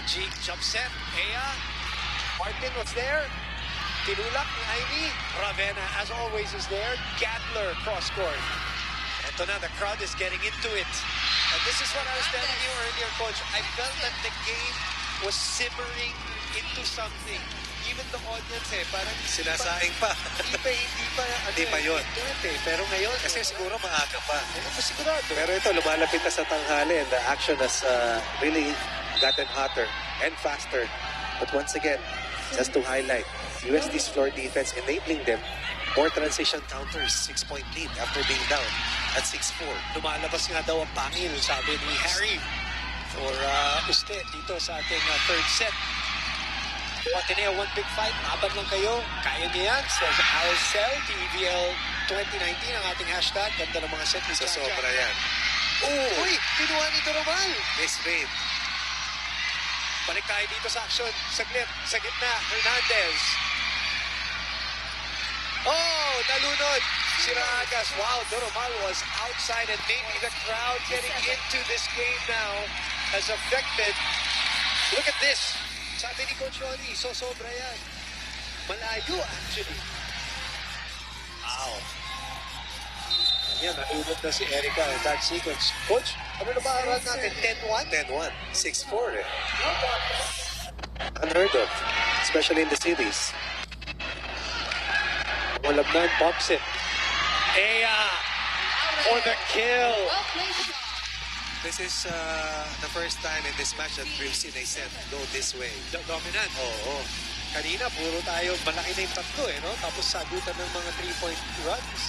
Jig jump set. Ea. Martin was there. Tinulak ni Ivy. Ravenna, as always, is there. Gadler, cross court. Ito na, the crowd is getting into it. And this is what I was telling you earlier, Coach. I felt that the game was simmering into something. Even the audience, parang sinasaing pa. Hindi pa yun. Pero ngayon, kasi siguro maaga pa. Sigurado. Pero ito, lumalapit na sa tanghali and the action has really gotten hotter and faster. But once again, just to highlight, UST's floor defense enabling them more transition counters, 6-point lead after being down at 6-4. Lumalabas nga daw ang pangil, sabi ni Harry, for USTE dito sa ating third set. Ateneo, one big fight. Laban lang kayo. Kaya niya yan. Says Alcel, PVL 2019 ang ating hashtag. Ganda ng mga set. Sa sobra yan. Uy! Pinuha ni Doromal. Misread. Balik tayo dito sa action. Saglit. Sa gitna. Hernandez. Oh! Nalunod. Siragas. Wow, Doromal was outside and maybe the crowd getting into this game now has affected. Look at this. Sabi ni Coach Ronnie, sobra yan. Malayo, actually. Wow. Yan, nalulot na si Erica in that sequence. Coach, ano na ba aral natin? 10-1? 10-1. 6-4 eh. Unheard of. Especially in the series. Malabnan pops it. Ea for the kill. This is the first time in this match that we've seen a set go this way. Dominant. Oo. Kanina, puro tayo, malaki na yung tatlo no? Tapos sagutan ng mga 3-point runs.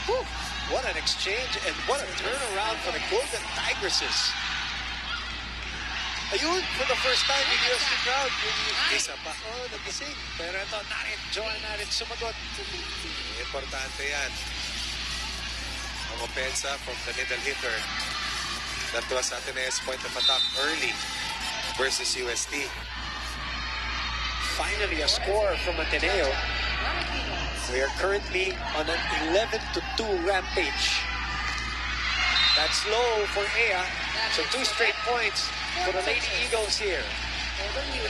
Whew. What an exchange and what a turnaround for the Golden Tigresses. Ayun, for the first time in UST crowd, isa pa. Oh, nagising. Pero ito, na-enjoy natin sumagot. Importante yan. Ang opensa from the middle hitter. That was Ateneo's point of attack early versus UST. Finally, a score from Ateneo. We are currently on an 11-2 rampage. That's low for Ea. So 2 straight points for the Lady Eagles here.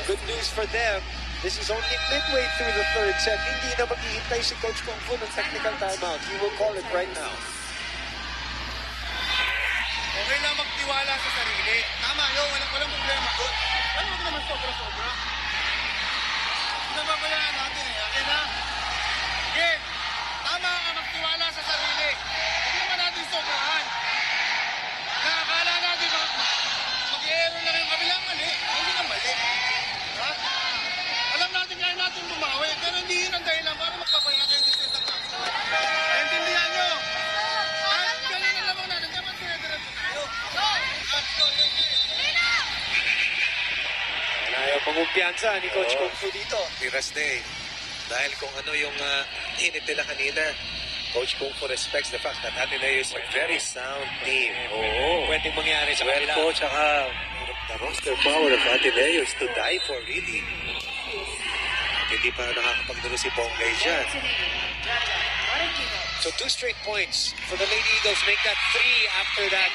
Good news for them. This is only midway through the third set. Hindi na maghihintay si Coach Kung Fu ng technical timeout. He will call it right now. Okay lang magtiwala sa sarili. Tama yun, walang problema doon. Ano mo naman sobra-sobra? Nababayaan natin eh. Okay na? Okay. Tama ka magtiwala sa sarili. Hindi naman natin sobrahan. Nakakala natin mag-i-error lang yung kabilang mali. Hindi na mali. Ha? Alam natin kaya natin bumawi. Pero hindi yun ang dahilan para magpapaya kayo dito sa taas. Naintindihan nyo? At ganyan ang lamang natin. Dapat dire-diretso tayo. Ayaw pangumpiyansa ni Coach Kung Fu dito. Tiras day. Dahil kung ano yung init nila kanina, Coach Kung Fu respects the fact that Ateneo is a very sound team. Oo. Pwedeng mangyari sa Well, kanila. Coach, the roster power of Ateneo is to die for, really. Hindi pa nakakapagdalo si Bonggay dyan. So 2 straight points for the Lady Eagles. Make that 3 after that.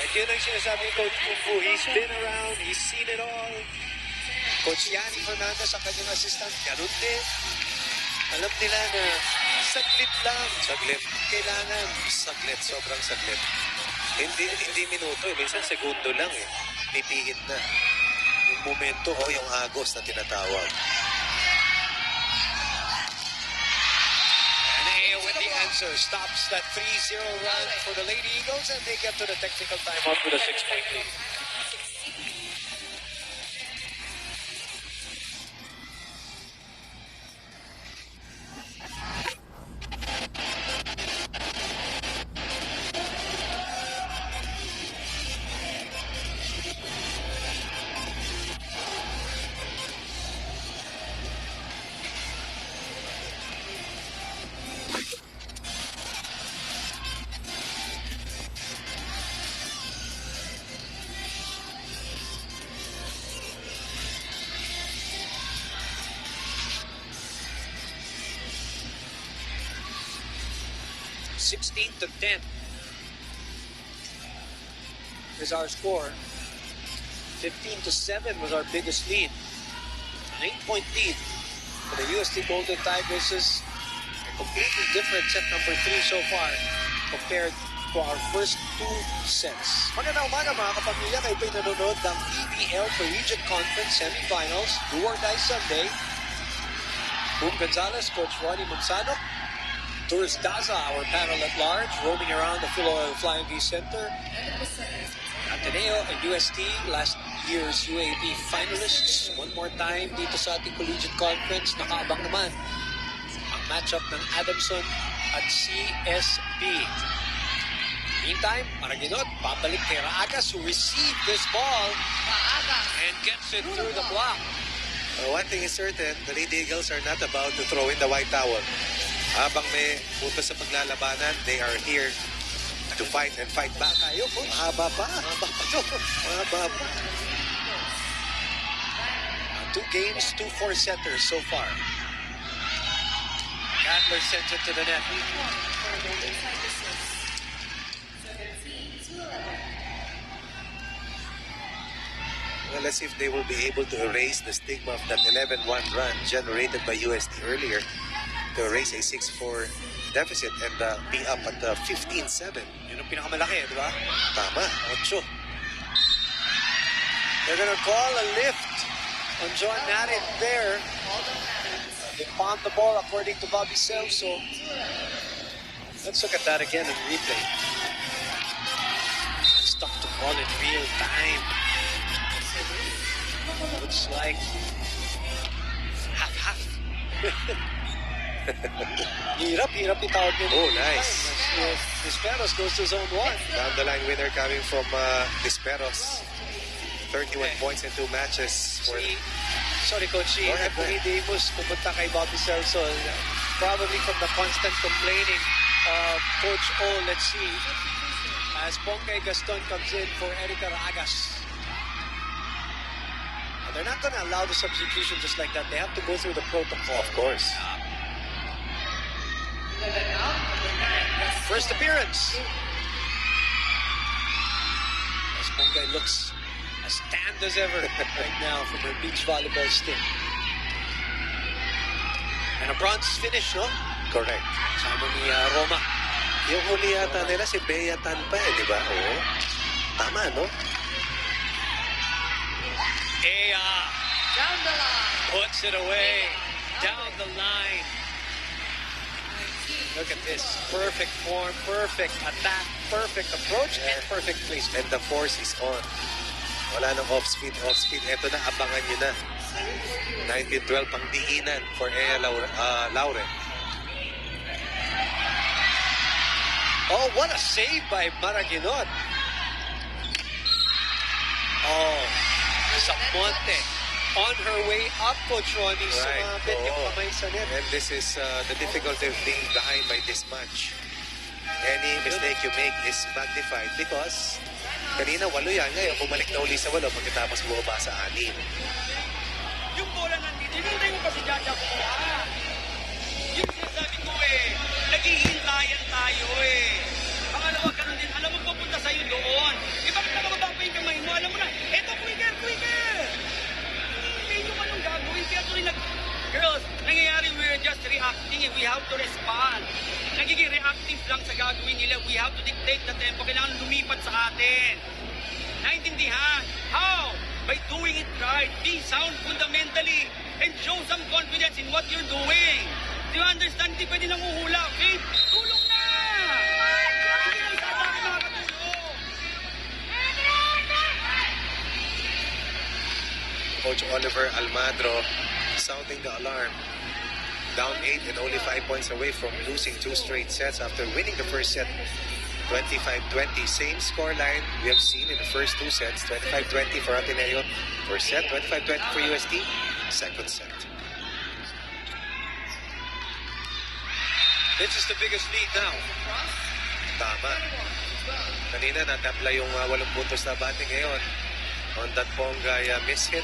And yun ang sinasabi ni Coach Kung Fu. He's been around. He's seen it all. Coach Yanni Fernandez, ang kanyang assistant, ganun din. Alam nila na saglit lang. Saglit. Kailangan. Saglit. Sobrang saglit. Hindi minuto. Minsan segundo lang eh. Pipihit na. Yung momento o yung agos na tinatawag. With the answer, stops that 3-0 run for the Lady Eagles, and they get to the technical timeout with a 6-point lead. (16-10) is our score. 15-7 was our biggest lead. An 8-point lead for the UST Golden Tigers is a completely different set number 3 so far compared to our first 2 sets. Magandang umaga mga kapamilya, kayo po'y nanonood ng PVL Collegiate Conference Semifinals, Do or Die Sunday. Boom Gonzalez, Coach Ronnie Manzano, Tours Daza, our panel at large, roaming around the Philoil Flying V Center. Ateneo and UST, last year's UAP finalists. One more time dito sa ating collegiate conference. Nakaabang naman ang matchup ng Adamson at CSB. Meantime, Maraginot, babalik kay Raagas who received this ball and gets it through the block. One thing is certain, the Lady Eagles are not about to throw in the white towel. Habang may punto sa paglalabanan, they are here to fight and fight back. Tayo, Coach. Mahaba pa. Mahaba pa. 2 games, 2 4-setters so far. Adler sends it to the net. Well, let's see if they will be able to erase the stigma of that 11-1 run generated by UST earlier to erase a 6-4 deficit and be up at 15-7. Yun ang pinakamalaki, di ba? Tama. 8. They're gonna call a lift on John Narin there. They bombed the ball according to Bobby Celso. Let's look at that again in replay. It's tough to call in real time. Looks like half-half. Hirap itawag nyo. Oh, nice. Disperos goes to zone 1. Down the line winner coming from Disperos. 31 points in 2 matches. Sorry, Coach. Si Anthony Davis pupunta kay Bobby Celso. Probably from the constant complaining of Coach O. Let's see. As Pongkay Gaston comes in for Erica Raagas. They're not going to allow the substitution just like that. They have to go through the protocol. Of course. First appearance. As Pongkay looks as tanned as ever right now from her beach volleyball stint. And a bronze finish, no? Correct. Sama ni Roma. Yung huli yata nila si Bea Tan pa di ba? Oo. Tama, no? Ea Down the line. puts it away. Down the line. Look at this. Perfect form, perfect attack, perfect approach, and perfect placement. And the force is on. Wala nang off-speed. Eto na, abangan nyo na. 19-12 pang diinan for Ea Laure. Oh, what a save by Maraginot. Oh, Samonte on her way up, Coach Ronnie. Right. Sumabit yung kamay sa net. And this is the difficulty of being behind by this much. Any mistake you make is magnified because kanina 8 yan. Ngayon, bumalik na uli sa 8 pagkatapos bumaba sa 6. Yung bola nandito, hinintay mo pa si Jaja ko. Yung sinasabi ko naghihintayan tayo Pangalawa, ganun din. Alam mo, pupunta sa'yo doon. Bakit nakababa pa yung kamay mo? Alam mo na, eto, quicker! Hindi nyo man ang gagawin. Kaya tuloy Girls, nangyayari, we're just reacting we have to respond. Nagiging reactive lang sa gagawin nila. We have to dictate the tempo. Kailangan lumipat sa atin. Naintindihan? How? By doing it right. Be sound fundamentally and show some confidence in what you're doing. Do you understand? Hindi pwede nang uhula. Babe, tulong na! Hindi lang sa akin makakatulong. Coach Oliver Almadro sounding the alarm. Down 8 and only 5 points away from losing 2 straight sets after winning the first set 25-20. Same scoreline we have seen in the first 2 sets. 25-20 for Ateneo first set, 25-20 for UST second set. This is the biggest lead now. Tama. Kanina natapla yung 8 puntos na bate ngayon. On that Pongay miss-hit,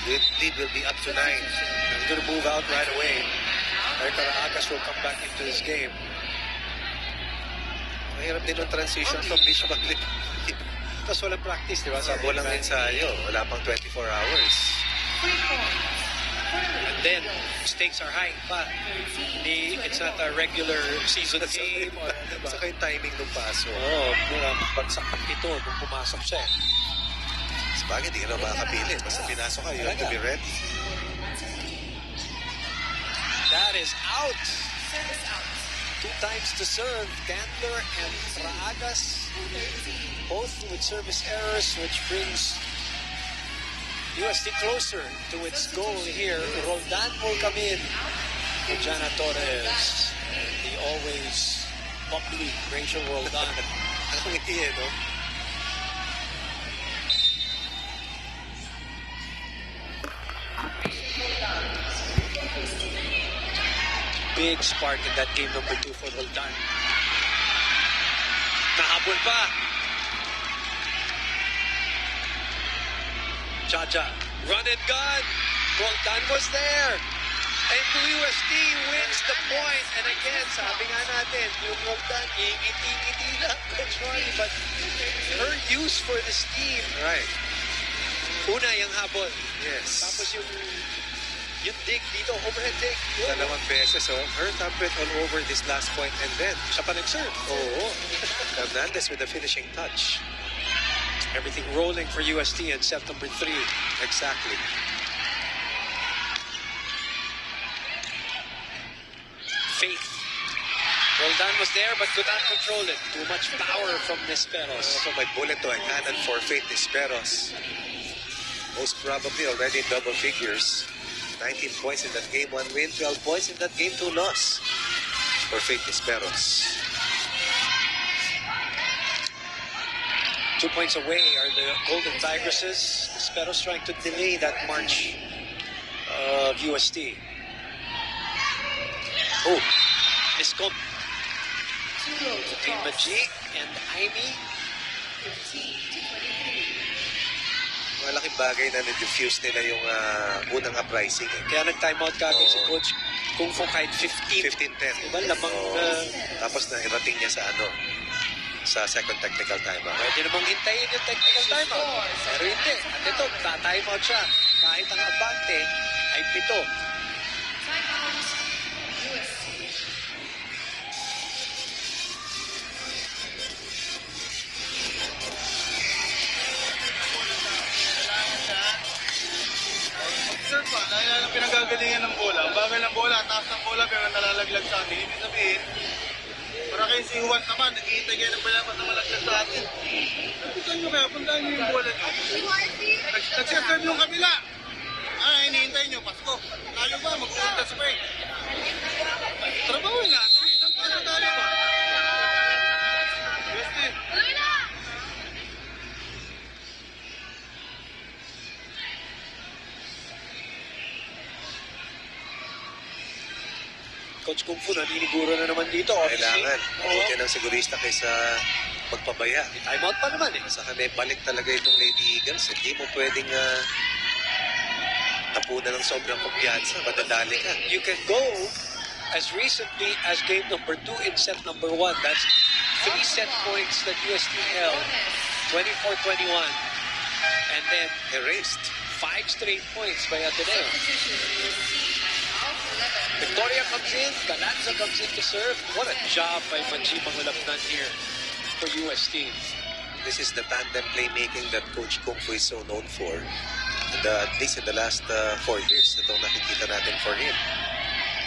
the lead will be up to 9. I'm going to move out right away. Erica Raagas will come back into this game. Mahirap din yung transition from Bishop Tapos walang practice, di ba? Sabi Walang ensayo. Wala pang 24 hours. And then, stakes are high pa. It's not a regular season game. Or, diba? Saka yung timing ng paso. Oo, bagsak ng pito nung pumasok siya. Sabagay, di ka na makakapili. Basta pinasok ka, you have to be ready. That is out. 2 times to serve. Candler and Traagas, both with service errors, which brings UST closer to its goal here. Roldan will come in. Jana Torres, the always bubbly Rachel Roldan. Ang iyan, no? Big spark in that game number 2 for Roldan. Nahabol pa. Chacha, run and gun. Roldan was there. And UST wins the point. And again, sabi nga natin, yung Roldan, ingiti-ngiti lang, Coach Ronnie, but her use for this team. Right. Una, yung habol. Yes. Tapos yung dig dito, overhead dig. Dalawang beses, oh. Her thumbprint all over this last point, and then Siya pa nag-serve. Oo. Hernandez with the finishing touch. Everything rolling for UST in set number 3. Exactly. Faith. Roldan was there but could not control it. Too much power from Nisperos. So may bullet to ang cannon for Faith Nisperos. Most probably already in double figures. 19 points in that game, 1 win, 12 points in that game, 2 loss for Faith Nisperos. 2 points away are the Golden Tigresses. Nisperos trying to delay that march of UST. Oh, miscom. Between Maji and Aimee. Malaking bagay na na-diffuse nila yung unang uprising. Kaya nag-timeout kagad si Oo. Coach Kung Fu kahit 15. 15-10. Diba lamang Tapos na irating niya sa second technical timeout. pwede namang hintayin yung technical timeout. Pero hindi. At ito, ta-timeout siya. Kahit ang abante ay 7. Sir pa, dahil ang pinagagalingan ng bola, ang bagal ng bola, taas ng bola pero nalalaglag sa atin. Ibig sabihin, para kayo si Juan naman, naghihintay kayo ng palapat na malaglag sa atin. Napitan nyo kaya, puntaan nyo yung bola nyo. Nagsiserve yung kabila. Hinihintay nyo, Pasko. Tayo ba, mag-uuntas break. Trabawin natin, isang paso tayo ba? UST. Coach Kung Fu, naniniguro na naman dito. Obviously. Kailangan. Mabuti Oo. ng sigurista kaysa magpabaya. Timeout pa naman eh. Saka may balik talaga itong Lady Eagles. Hindi mo pwedeng tapunan ng sobrang kumpiyansa. Madadali ka. You can go as recently as game number 2 in set number 1. That's 3 set points that UST held. 24-21. And then Erased. 5 straight points by Ateneo. Victoria comes in, Galanza comes in to serve. What a job by Manji Mangulapnan here for UST. This is the tandem playmaking that Coach Kung Fu is so known for. And, at least in the last 4 years, itong nakikita natin for him.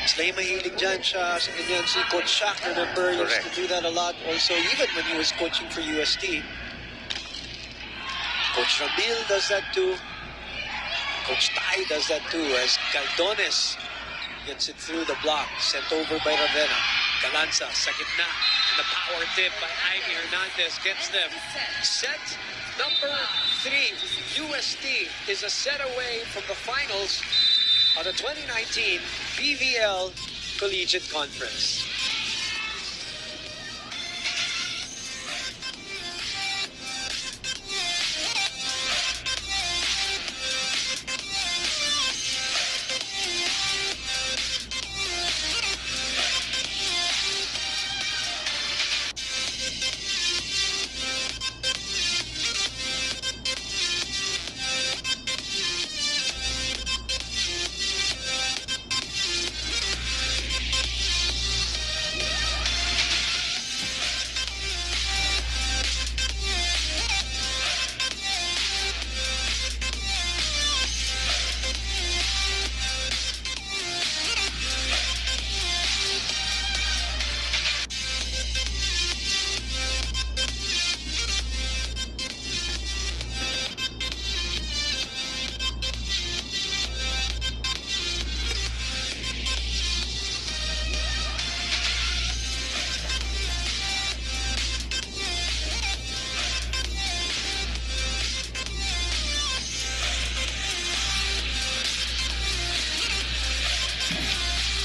Sila yung mahilig dyan siya sa ganyan. Si Coach Shaq, remember, used Correct. to do that a lot also, even when he was coaching for UST. Coach Ramil does that too. Coach Tai does that too, as Caldones gets it through the block, sent over by Ravenna. Galanza, sa gitna, and the power tip by Aimee Hernandez gets them. Set number 3, UST is a set away from the finals of the 2019 PVL Collegiate Conference.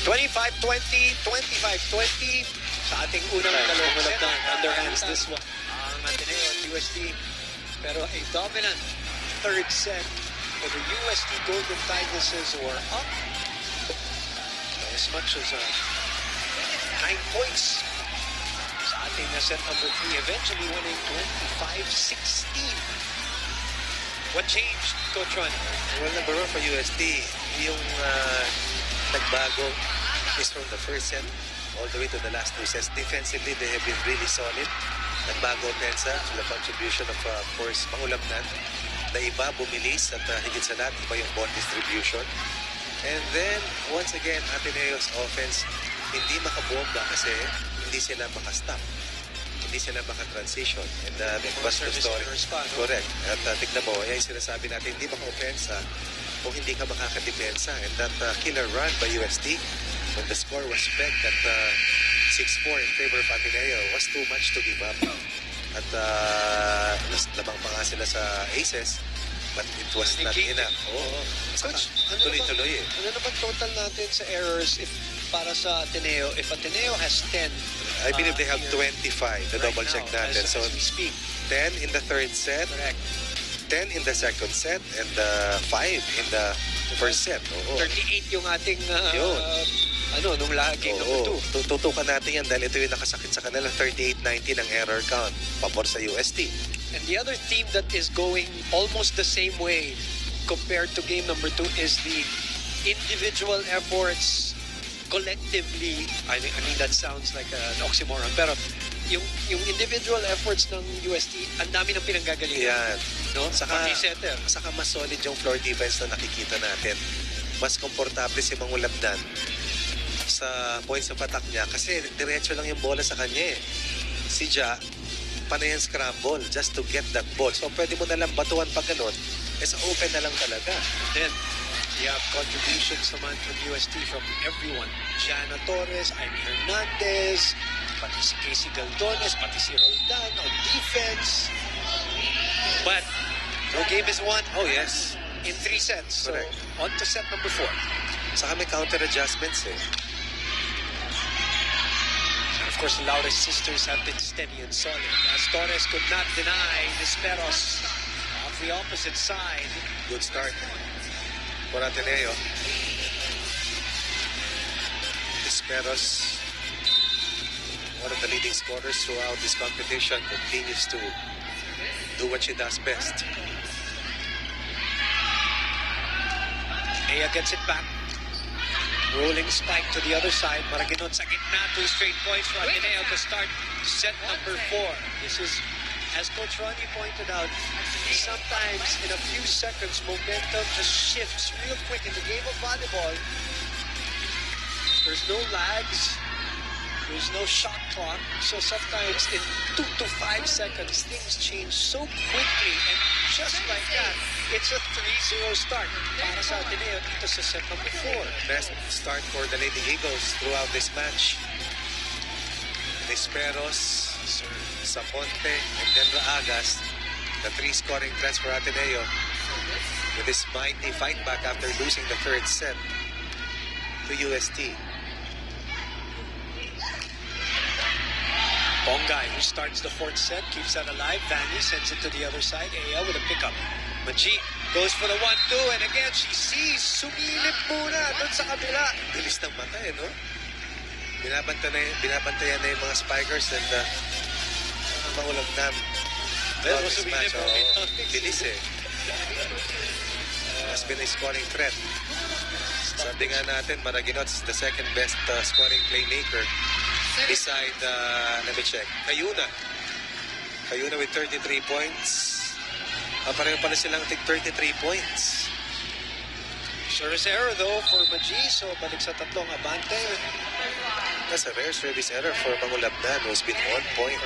25-20, 25-20 sa ating unang dalawang set. Underhands this one. Ang Ateneo at UST. Pero a dominant third set for the UST Golden Tigresses who are up by as much as 9 points sa ating set number 3, eventually winning 25-16. What changed, Coach Ron? Well, number one for UST, yung nagbago is from the first set all the way to the last two sets. Defensively, they have been really solid. Nagbago pensa to the contribution of course, Mangulabnan. Na iba, bumilis at higit sa lahat, iba yung ball distribution. And then, once again, Ateneo's offense, hindi makabomba kasi hindi sila makastop. Hindi sila maka-transition. And that was the story. Correct. At tignan mo, yan yung sinasabi natin, hindi maka-offensa kung hindi ka makakadepensa. And that killer run by UST, when the score was pegged at 6-4 in favor of Ateneo, was too much to give up. At lamang pa nga sila sa aces, but it was not enough. Coach, tuloy-tuloy eh. Ano naman total natin sa errors if para sa Ateneo? If Ateneo has 10, I believe they have 25. The double check natin. As we speak. 10 in the third set, Correct. 10 in the second set, and 5 in the first set. 38 yung ating Yun. nung game number 2. Tutukan natin yan dahil ito yung nakasakit sa kanila. 38-19 ang error count. Pabor sa UST. And the other team that is going almost the same way compared to game number 2 is the individual efforts collectively. I mean that sounds like an oxymoron, pero yung individual efforts ng UST, ang dami ng pinanggagalingan. Yan. No? Saka setter. mas solid yung floor defense na nakikita natin. Mas komportable si Mangulabnan sa points of attack niya kasi diretso lang yung bola sa kanya eh. Si Ja, panay ang scramble just to get that ball. So pwede mo na lang batuan pag ganun, sa open na lang talaga. Then, you have contributions naman from UST from everyone. Jana Torres, Amy Hernandez, pati si Casey Galdones, pati si Roldan on defense. But no game is won. Oh yes. In 3 sets. Correct. So, on to set number 4. Saka may counter adjustments eh. And of course, the loudest sisters have been steady and solid. As Torres could not deny Nisperos off the opposite side. Good start for Ateneo. Disperos, one of the leading scorers throughout this competition, continues to do what she does best. Aya gets it back. Rolling spike to the other side. Maraginot sa gitna. 2 straight points for Ateneo to start set number 4. This is, as Coach Ronnie pointed out, sometimes in a few seconds, momentum just shifts real quick. In the game of volleyball, there's no lags. There's no shot clock. So sometimes in 2 to 5 seconds, things change so quickly. And just like that, it's a 3-0 start para sa Ateneo dito sa set number 4. Best start for the Lady Eagles throughout this match. Disperos, Saponte, and then Raagas, the 3 scoring threats for Ateneo, with this mighty fight back after losing the third set to UST. Bongay, who starts the 4th set, keeps that alive. Vanny sends it to the other side. Aya with a pickup. Majid goes for the 1-2, and again, she sees. Sumilip muna doon sa kabila. Bilis ng mata eh, no? Binabantayan na yung mga spikers and Mangulabnan. Pero This match, sumilip. bilis eh. Has been a scoring threat. Sabi nga natin, Maraginot is the second best scoring playmaker beside, let me check, Kayuna. Kayuna with 33 points. Pareho pala silang tig 33 points. Service error though for Maji, so balik sa tatlong abante. That's a rare service error for Mangulabnan, who's been on point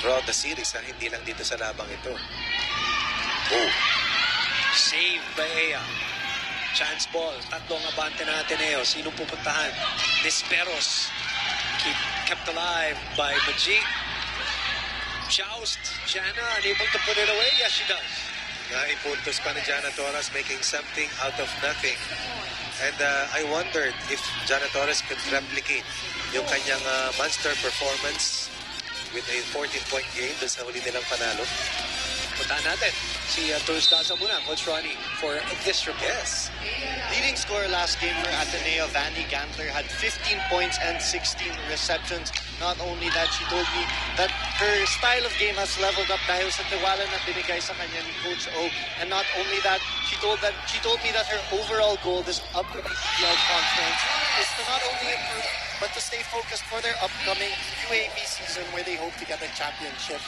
throughout the series, hindi lang dito sa labang ito. Oh. Saved by Aya. Chance ball, tatlong abante na Ateneo. Sinong pupuntahan? Disperos. Kept alive by Maji. Joust. Jana unable to put it away. Yes, she does. Naipuntos pa ni Jana Torres, making something out of nothing. And I wondered if Jana Torres could replicate yung kanyang monster performance with a 14-point game dun sa huli nilang panalo. Puntahan natin si Tours Daza muna, Coach Ronnie, for this report. Yes. Leading scorer last game for Ateneo, Vandy Gantler, had 15 points and 16 receptions. Not only that, she told me that her style of game has leveled up dahil sa tiwala na binigay sa kanya ni Coach O. And not only that, she told me that her overall goal this upcoming PVL conference is to not only improve, but to stay focused for their upcoming UAP season where they hope to get a championship.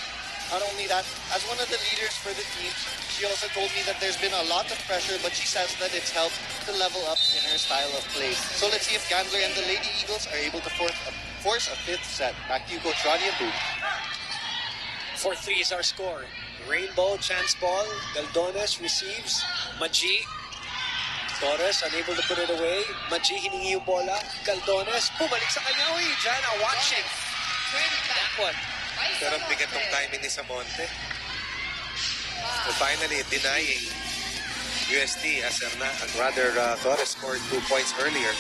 Not only that, as one of the leaders for the team, she also told me that there's been a lot of pressure, but she says that it's helped to level up in her style of play. So let's see if Gandler and the Lady Eagles are able to force a fifth set. Back to you, Coach Ronnie and Boo. 4-3 is our score. Rainbow, chance ball. Galdones receives. Maji. Torres unable to put it away. Maji hiningi yung bola. Galdones bumalik sa kanya. Uy, Jana watching. That one. Pero ang bigat ng timing ni Samonte. So finally, denying UST as Torres scored 2 points earlier.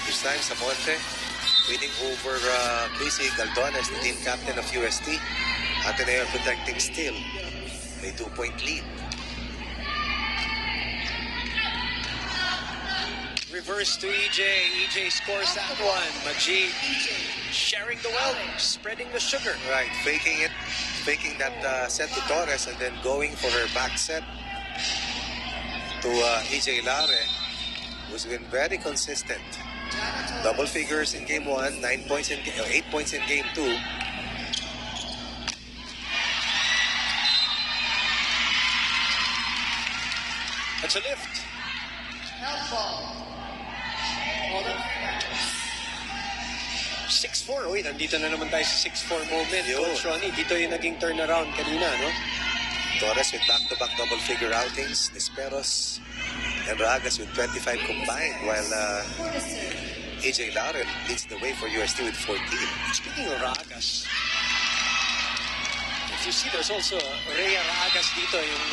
This time, Samonte winning over Casey Galdones, the team captain of UST. Ateneo protecting still. May 2-point lead. Reverse to EJ. EJ scores that one. Maji sharing the wealth, spreading the sugar. Right, faking that set to Torres and then going for her back set to EJ Lare, who's been very consistent. Double figures in game 1, 8 points in game 2. That's a lift. 6-4. Uy, nandito na naman tayo sa 6-4 moment. Coach Ronnie, dito yung naging turnaround kanina, no? Torres with back-to-back double-figure outings. Nisperos and Ragas with 25 combined, while AJ Laren leads the way for UST with 14. Speaking of Ragas, if you see, there's also Rhea Ragas dito, yung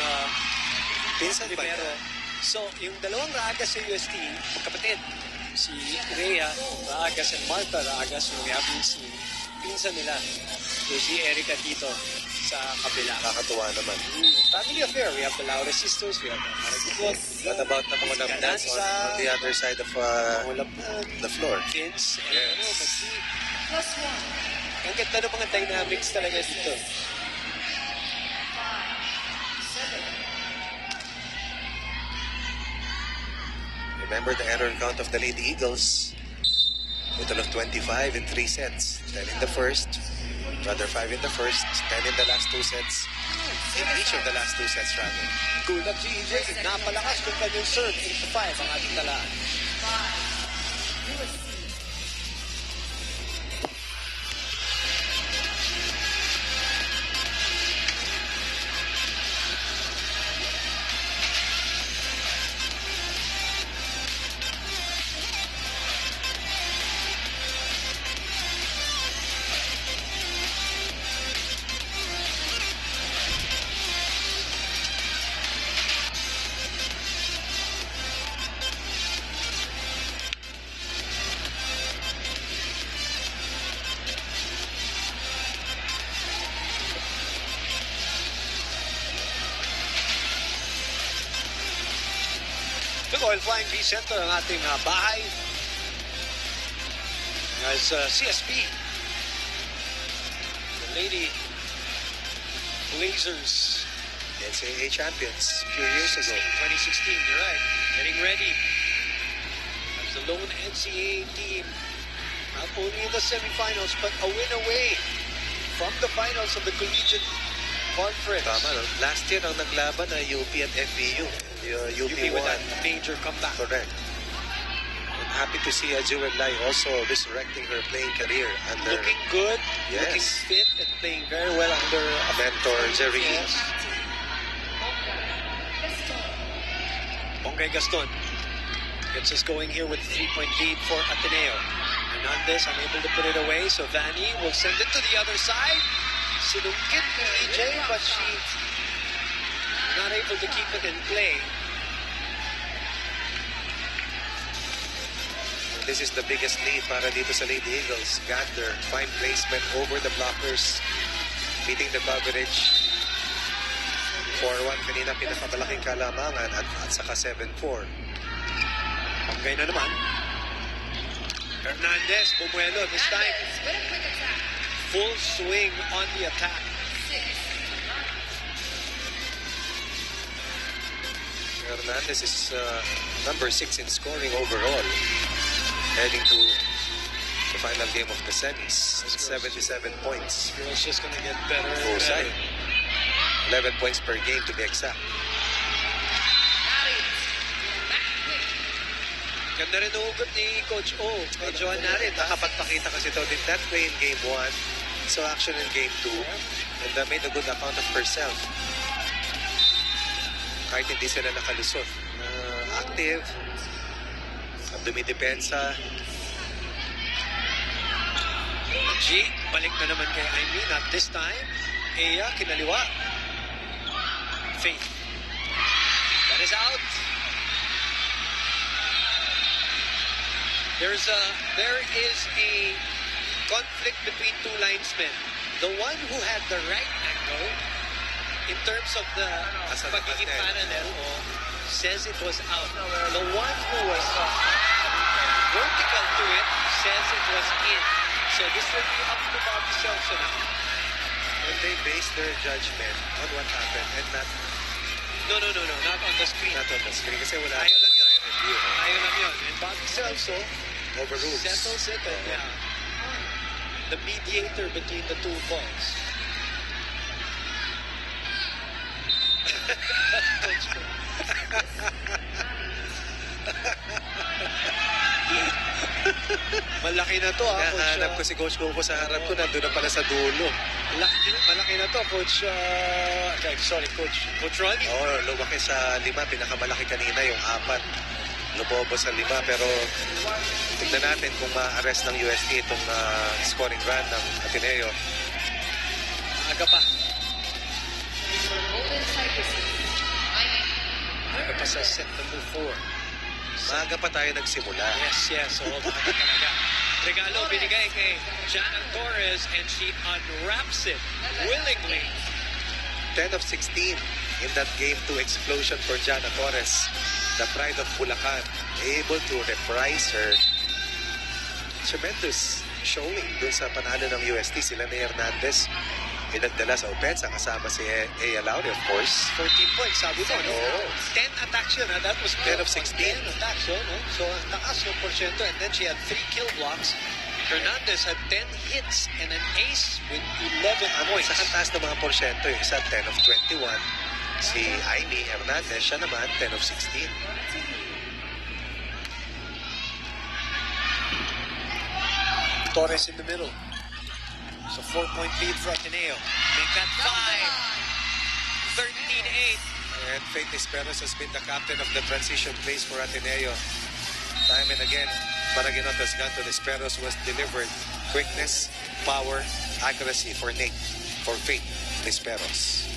Pinsan pa libero. So, yung dalawang Ragas sa UST, magkapatid. Si Rhea Ragas and Martha Ragas, yung we haven't seen, pinsan nila. So, si Erica dito sa kabila. Nakakatuwa naman. Family affair. We have the Laura sisters, we have the Maragugot. What about the mga dance on the other side of the floor? Vince, and Yes. Masi. Ang ganda ng mga dynamics talaga dito. Remember the error count of the Lady Eagles. Total of 25 in 3 sets. 10 in the first, rather 5 in the first, 10 in the last 2 sets. In each of the last 2 sets, rather. Gulat si EJ. Napalakas kung kanyang serve. 8-5 ang ating talaan. Oil Flying V Center ang ating bahay. As CSP, the Lady Blazers, NCAA champions a few years ago. 2016, you're right. Getting ready as the lone NCAA team, not only in the semifinals, but a win away from the finals of the collegiate conference. Tama, no? Last year ang naglaban na UP at FVU. UP with won. that major comeback. Correct. I'm happy to see Jewel Lai also resurrecting her playing career under Looking good, Yes. looking fit, and playing very well under mentor Jerry. Yes. Bongay Gaston gets us going here with a 3-point lead for Ateneo. Hernandez unable to put it away, so Vanny will send it to the other side. Sinungkit ni EJ, but she not able to keep it in play. This is the biggest lead para dito sa Lady Eagles. Gander, fine placement over the blockers. Beating the coverage. 4-1 kanina, pinakamalaking kalamangan at saka 7-4. Pangay na naman. Hernandez, bumuelo this time. Hernandez with a quick attack. Full swing on the attack. 6. Hernandez is number 6 in scoring overall. Heading to the final game of the semis. 77 points. Girls just gonna get better and Full better. side. 11 points per game to be exact. Narit. Back quick. Ganda rin ugot ni Coach O. Coach Johan Narit. Nakapagpakita kasi ito. Did not play in game 1. So action in game 2. And made a good account of herself. Kahit hindi sila nakalusot. Active. Dumidepensa. G, balik na naman kay Amy. Not this time. Eya, kinaliwa. Faith. That is out. There is a conflict between two linesmen. The one who had the right angle in terms of the pagiging parallel says it was out. The one who was vertical to it says it was in. So this will be up to Bobby Selson now. And they base their judgment on what happened and not No, not on the screen. on the screen. Kasi wala Tayo lang yun. review. Tayo lang yun. And Bobby Selson Overrules. settles it. And, the mediator between the two balls. Malaki na to, Coach. Nahanap ko si Coach Coco sa harap ko. Nandun na pala sa dulo. Malaki na to, Coach. Coach Ronnie. Lumaki sa 5. Pinakamalaki kanina yung 4. Lumobo sa 5. Pero tignan natin kung ma-arrest ng USTE itong scoring run ng Ateneo. Aga pa. Golden Cypress. Aga pa sa set number 4. Maaga pa tayo nagsimula. Yes. Oo, maaga talaga. Regalo binigay kay Jana Torres and she unwraps it willingly. 10 of 16 in that game 2 explosion for Jana Torres. The pride of Bulacan. Able to reprise her tremendous showing dun sa panalo ng UST. Sila ni Hernandez inagdala sa opensa kasama si Ea Lauri, of course. 14 points, sabi mo, no? 10 attacks yun, that was 10 of 16. 10 attacks, no? So, taas yung porsyento, and then she had 3 kill blocks. Hernandez had 10 hits and an ace with 11 points. Sa kantaas ng mga porsyento, yung isa 10 of 21. Si Amy Hernandez, siya naman 10 of 16. Torres in the middle. So 4-point lead for Ateneo. Make that 5. 13-8. And Faith Esperos has been the captain of the transition plays for Ateneo. Time and again, Maraginota's gun to Esperos was delivered. Quickness, power, accuracy for Nate, for Faith Esperos.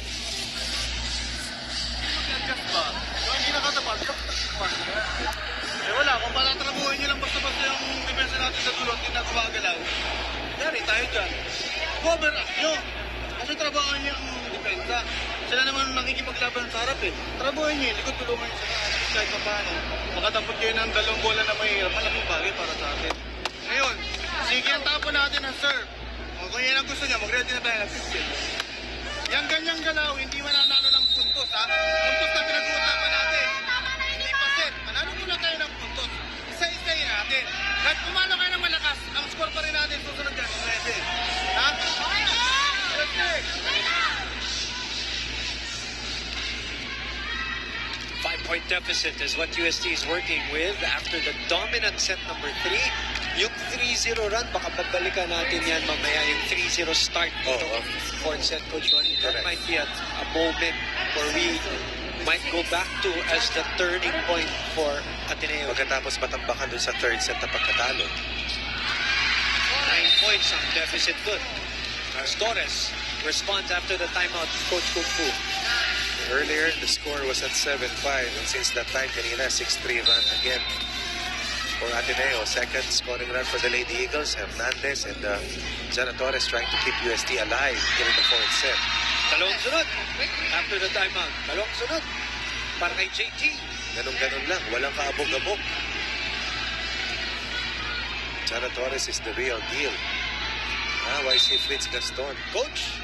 Hindi nakatapat. Wala, kung palatrabuhin nyo lang basta-basta yung depensa natin sa dulo at hindi na gumagalaw, dari tayo dyan. Cover up nyo. Kasi trabaho nyo yung depensa. Sila naman nakikipaglaban sa harap eh. Trabahoin nyo, likod tulungan nyo sa kahit pa paano. Makatapot kayo ng 2 bola na mahirap, malaking bagay para sa atin. Ngayon, sige ang tapo natin ng serve. O, kung yan ang gusto niya, mag-ready na tayo ng 15. Yang ganyang galaw, hindi mananalo ng puntos ha. Puntos na pinag-uusapan natin. Hindi pa set. Manalo muna tayo ng puntos. Isa-isayin natin. Kahit pumalo kayo ng malakas, ang score pa rin natin susunod yan. 9. Ha? Yes, 5-point deficit is what UST is working with after the dominant set number 3. Yung 3-0 run, baka pagbalikan natin yan mamaya yung 3-0 start dito. Fourth set, Coach Ronnie. That might be a moment where we might go back to as the turning point for Ateneo. Pagkatapos matambakan dun sa third set na pagkatalo. 9 points ang deficit dun. As Torres responds after the timeout, Coach Kung Fu. Earlier, the score was at 7-5. And since that time, kanina, 6-3 run again for Ateneo. Second scoring run for the Lady Eagles. Hernandez and Jana Torres trying to keep UST alive here in the fourth set. Dalawang sunod. After the timeout. Dalawang sunod. Para kay JT. Ganun-ganun lang. Walang kaabog-abog. Jana Torres is the real deal. Why si Fritz Gaston? Coach.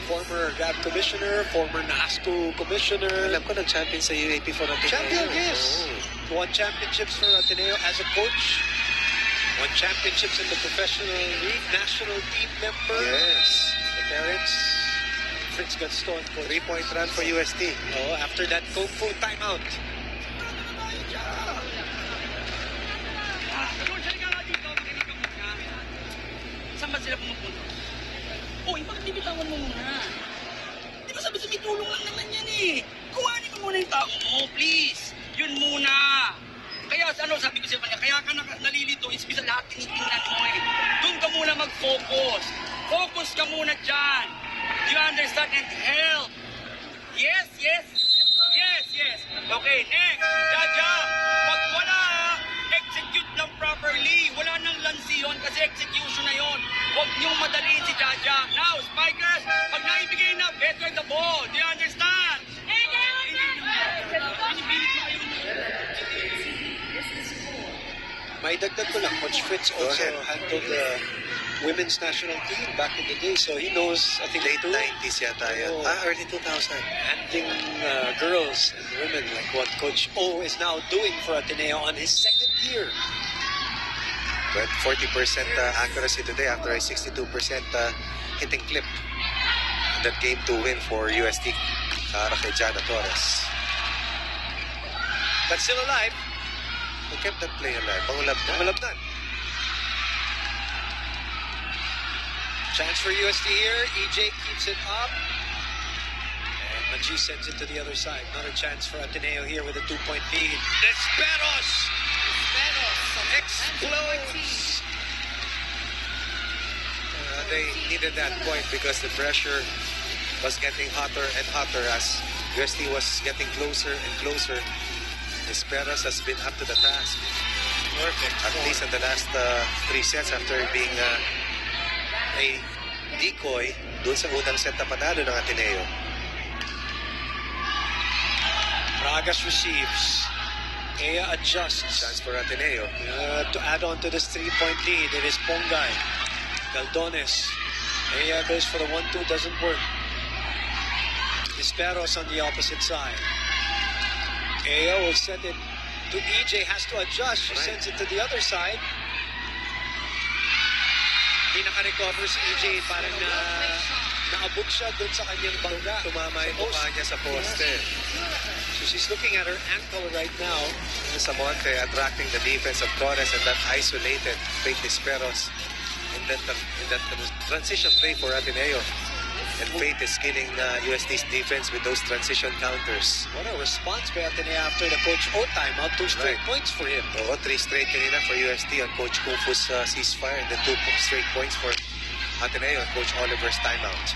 Former GAB commissioner, former NASCO commissioner. Alam ko nag-champion sa UAP for Ateneo. Champion, yes. Oh. Won championships for Ateneo as a coach. Won championships in the professional league, national team member. Yes. The parents, Fritz Gaston, coach. 3-point run for UST. Oh, after that Kung Fu timeout. Saan ba sila pumupunta? Uy, bakit bibitawan mo muna? Di ba sabi tulong lang naman yan eh. Kuhanin mo muna yung tao mo, please. Yun muna. Kaya ano sabi ko sa kanya, kaya ka nalilito, is bisa lahat tinitingnan mo eh. Doon ka muna mag-focus. Focus ka muna dyan. Do you understand? And help. Yes, yes. Yes, yes. Okay, next. Jaja, pag wala, execute ng properly. Wala nang lansi yun kasi execution na yun. Huwag niyong madaliin si Jaja. Now, spikers, pag naibigay na, better the ball. Do you understand? Pinipilit mo kayo. May dagdag ko lang, Coach Fritz also handled the women's national team back in the day, so he knows, I think, Late 90s yata yan. Oh. Early 2000. handling girls and women like what Coach O is now doing for Ateneo on his second year. But 40% accuracy today after a 62% hitting clip. That game to win for UST para kay Jana Torres. But still alive. Who kept that play alive? Pangulab na. Malabnan. Chance for UST here. EJ keeps it up. And Maggi sends it to the other side. Another chance for Ateneo here with a 2-point lead. Desperos! Explodes! They needed that point because the pressure was getting hotter and hotter as UST was getting closer and closer. Desperas has been up to the task. Perfect. At least in the last 3 sets after being a decoy doon sa unang set na panalo ng Ateneo. Bragas receives. Ea adjusts. Chance for Ateneo. To add on to this 3-point lead, it is Pongay. Galdones. Ea goes for the 1-2, doesn't work. Disperos on the opposite side. Ea will send it to EJ, has to adjust. She sends it to the other side. Hindi naka-recover si EJ. Parang naabog siya dun sa kanyang bangga. Tumama yung mukha niya sa poste. So she's looking at her ankle right now. Samonte attracting the defense of Torres and that isolated Faith Disperos in that transition play for Ateneo. And Faith is killing UST's defense with those transition counters. What a response by Ateneo after the Coach O timeout. 2 straight points for him. Oo, 3 straight kanina for UST on Coach Kufu's ceasefire and then 2 straight points for Ateneo on Coach Oliver's timeout.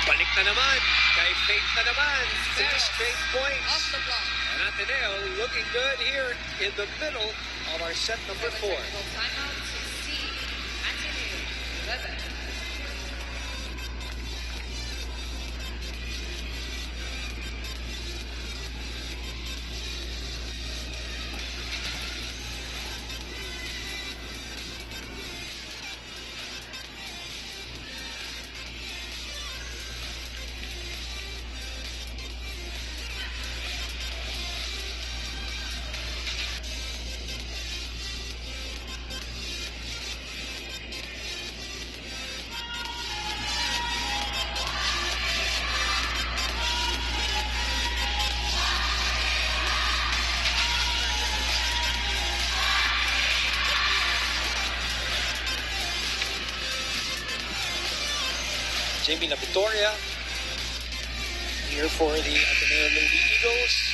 Balik na naman. Kay Faith na naman. 3 straight points. Off the block. And Ateneo looking good here in the middle of our set number 4. Timeout 16. Ateneo 11. Jamie La Victoria here for the Ateneo Lady Eagles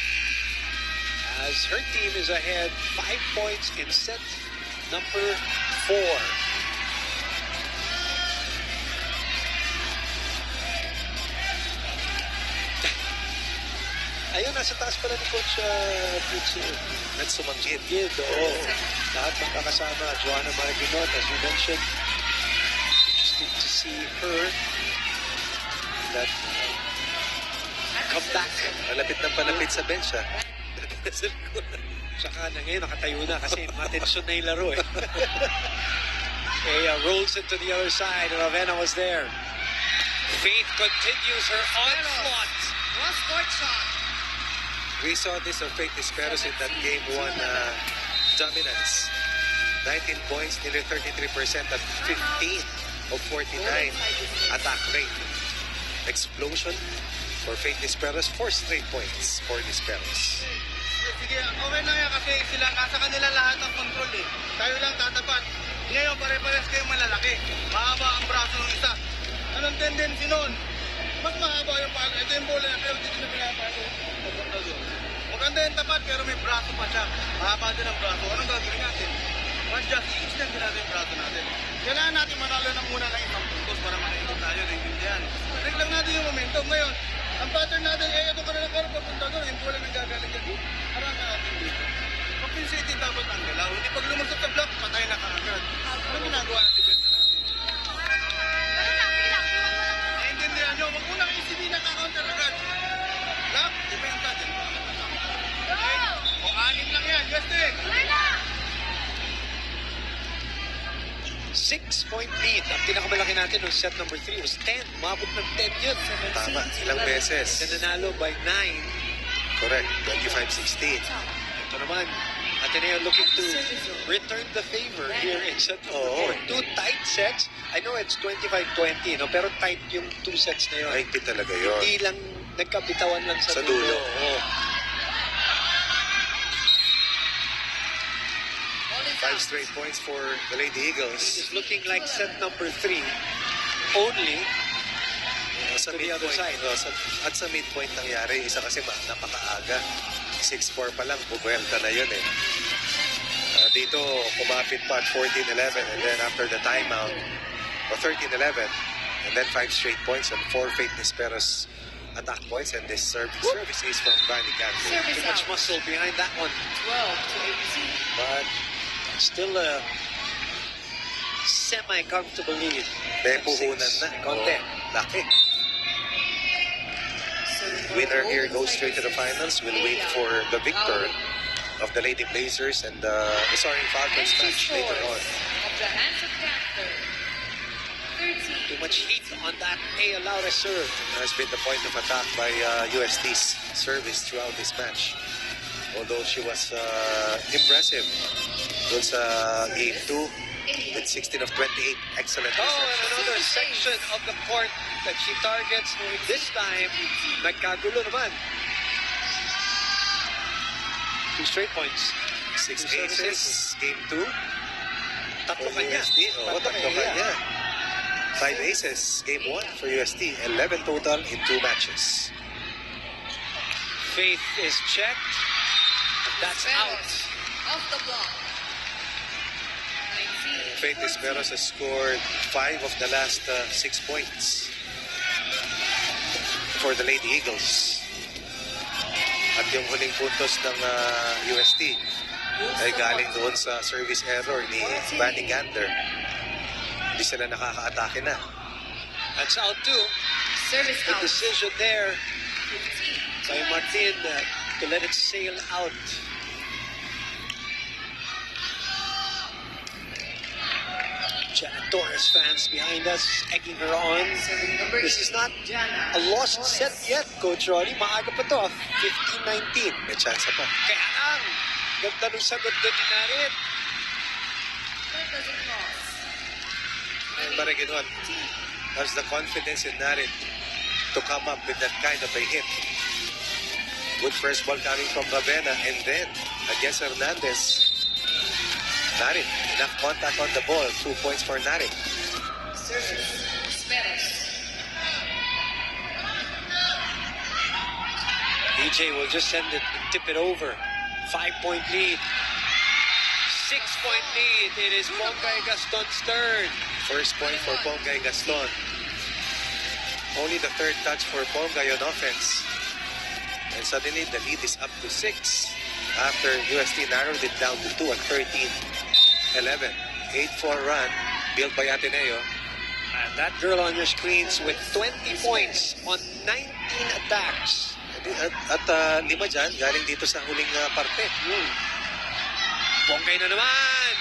as her team is ahead 5 points in set number 4. Ayun, nasa taas pala ni Coach Putsu. Nagsumanggit. Oo. Lahat magkakasama. Joanna Marginot, as you mentioned. Interesting to see her. That come back. Malapit ng palapit sa bench, ha? Saka na ngayon, nakatayo na kasi matensyon na yung laro eh. Rolls it to the other side. Ravenna was there. Faith continues her onslaught. Cross court shot. We saw this of Faith Disperos in that game 1 dominance. 19 points, nearly 33% at 15 of 49 attack rate. Explosion for Faith Disperos. 4 straight points for Disperos. Sige, okay na yan kasi sila nasa kanila lahat ng control eh. Tayo lang tatapat. Ngayon, pare-pares kayong malalaki. Mahaba ang braso ng isa. Anong tendency nun? Mas mahaba yung palo. Ito yung bola niya, pero dito na pinapalo. Papunta doon. Maganda yung tapat, pero may braso pa siya. Mahaba din ang braso. Anong gagawin natin? Mas-just i-extend natin yung braso natin. Kailangan natin manalo na muna ng isang puntos para makaikot tayo ng Indian. Break lang natin yung momentum. Ngayon, ang pattern natin, ito ka na lang, pero papunta doon, yung bola nang gagaling yan. Harang ka natin dito. Pag-pinsity dapat ang galaw. Hindi pag lumusot sa block, patay na kaagad. Anong ginagawa ng defense natin? Naiintindihan nyo, wag muna kayo isipin na ka-counter agad. Block, defense natin. Okay? O, 6 lang yan, USTE. 6-point lead. Ang pinakamalaki natin noong set number 3 was 10. Mabot ng 10 yun. Tama, ilang beses. Then nanalo by 9. Correct, 25-16. Ito naman, Ateneo looking to return the favor here in set number 4. 2 tight sets. I know it's 25-20, no? Pero tight yung 2 sets na yun. Mahigpit talaga yun. Hindi lang nagkabitawan lang sa Sa dulo. Oo. 5 straight points for the Lady Eagles. It's looking like set number 3 only. Sa to the other midpoint, side. at sa midpoint nangyari, isa kasi napakaaga. 6-4 pa lang, bubuelta na yun eh. Dito, kumapit pa at 14-11 and then after the timeout, 13-11 and then 5 straight points and 4 Faith Disperos attack points and this service is from Vanny Gantry. Too much muscle behind that one. 12-18. But still a semi-comfortable lead. May puhunan na. Konti. Laki. Winner here goes straight to the finals. We'll wait for the victor of the Lady Blazers and the Soaring Falcons match later on. Of the hands of Panther. 13. Too much heat on that A. Laura serve. Has been the point of attack by UST's service throughout this match. Although she was impressive. Doon sa game 2 with 16 of 28 excellent Oh, and receptions. another section of the court that she targets. This time, nagkagulo naman. 2 straight points. 6 2 aces, game 2. Tatlo For kanya. UST. Oo, tatlo kanya. 5 aces, game 1 for UST. 11 total in 2 matches. Faith is checked. And that's out. Off the block. 19. Faith Disperos has scored 5 of the last 6 points for the Lady Eagles. At yung huling puntos ng UST ay galing doon sa service error ni Vanny Gander. Hindi sila nakaka-atake na. That's out too. Service The out. decision there 15. by Martin to let it sail out. Janet Torres fans behind us egging her on. Serving number This is not Jana a lost Torres. set yet, Coach Ronnie. Maaga pa to, 15-19. May chance pa. Kaya lang, ganda nung sagot doon ni Narit. That doesn't cross. And Mariguenon has the confidence in Narit to come up with that kind of a hit. Good first ball coming from Ravenna and then against Hernandez. Narit, enough contact on the ball. 2 points for Narit. Service. Speros. DJ will just send it and tip it over. 5-point lead. 6-point lead. It is Bongay Gaston's third. First point for Pongay Gaston. Only the third touch for Pongay on offense. And suddenly, the lead is up to 6 after UST narrowed it down to 2 at 13-11. 8-4 run built by Ateneo. And that girl on your screens with 20 points on 19 attacks. At 5 dyan, galing dito sa huling parte. Bongkay na naman!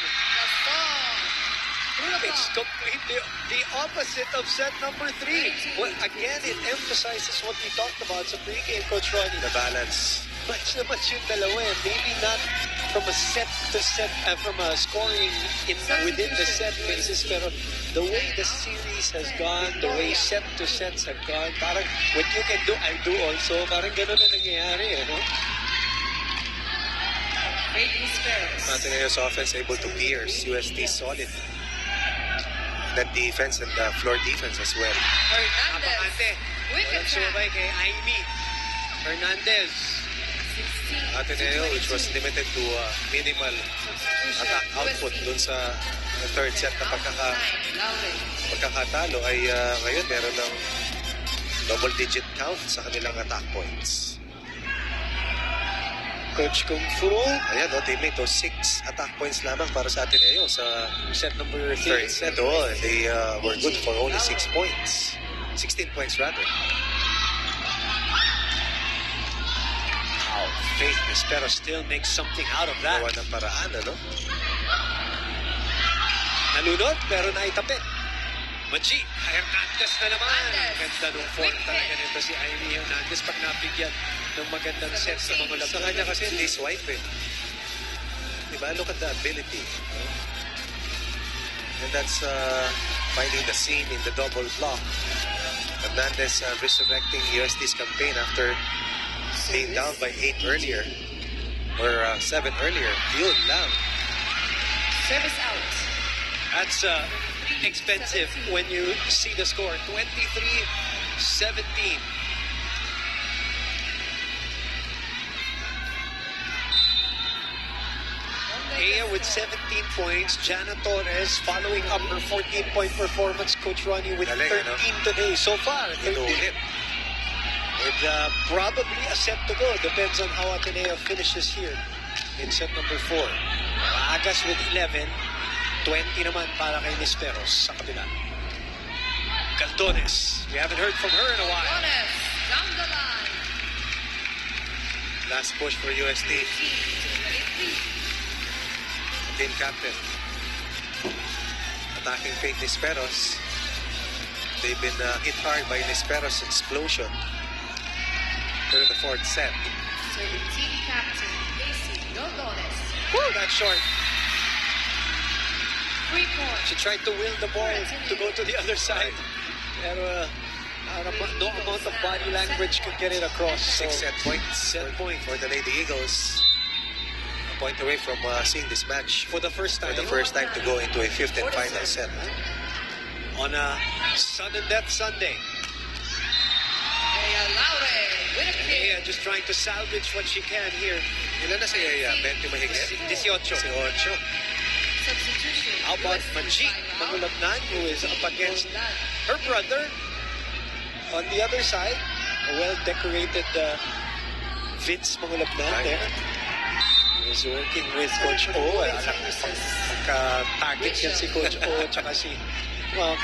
It's completely the opposite of set number 3. Well, again, it emphasizes what we talked about sa pregame, Coach Ronnie. The balance. Match na match yung dalawa eh. Maybe not from a set to set, from a scoring within the set basis, pero the way the series has gone, the way set to sets have gone, parang what you can do, I do also. Parang ganun na nangyayari eh, no? Ateneo's offense able to pierce UST solid. That defense and the floor defense as well. Napakante. Walang subay kay Aimee Hernandez. Ateneo, which was limited to minimal attack output dun sa third set na pagkakatalo ay ngayon meron ng double-digit count sa kanilang attack points. Coach Kung Fu. Ayan, they made those 6 attack points lamang para sa Ateneo sa Set number 3. third set. They were good for only 6 points. 16 points rather. Wow, Faithless pero still makes something out of that. Gawa ng paraan, ano? Nalunod pero naitapit. Machi, Hernandez na naman. Ganda nung form talaga nito si Aimee Hernandez pag nabigyan ng magandang set sa mga labas. Sa kanya kasi hindi swipe eh. Diba? Look at the ability. And that's finding the seam in the double block. Hernandez resurrecting UST's campaign after being down by 8 earlier. Or 7 earlier. Yun lang. Service out. That's expensive when you see the score. 23-17. Aya with 17 points. Jana Torres following up her 14-point performance. Coach Ronnie with Galing, 13 ano? today. So far, 13. Inulit. With probably a set to go. Depends on how Ateneo finishes here in set number 4. Maagas with 11. 20 naman para kay Nisperos sa kabila. Caldones. We haven't heard from her in a while. Caldones down the line. Last push for UST. 18-23. Team captain. Attacking Faith Nisperos. They've been hit hard by Nisperos' explosion during the 4th set. Serving team captain AC Caldones. Woo, that's short. 3 points. She tried to will the ball to go to the other side. Pero no amount of body language could get it across. 6 set points. Set point. For the Lady Eagles. A point away from seeing this match For the first time. for the first time to go into a 5th and final set. On a sudden death Sunday. Aya Laure with a Aya kick. just trying to salvage what she can here. Ilan na si Yaya? 20 mahigit? 18. 18. Substitution. How about UST Majik timeout. Mangulabnan, who is up against her brother on the other side? A well-decorated Vince Mangulabnan Right. there. He was working with Coach O. Pagka-target yan si Coach O tsaka si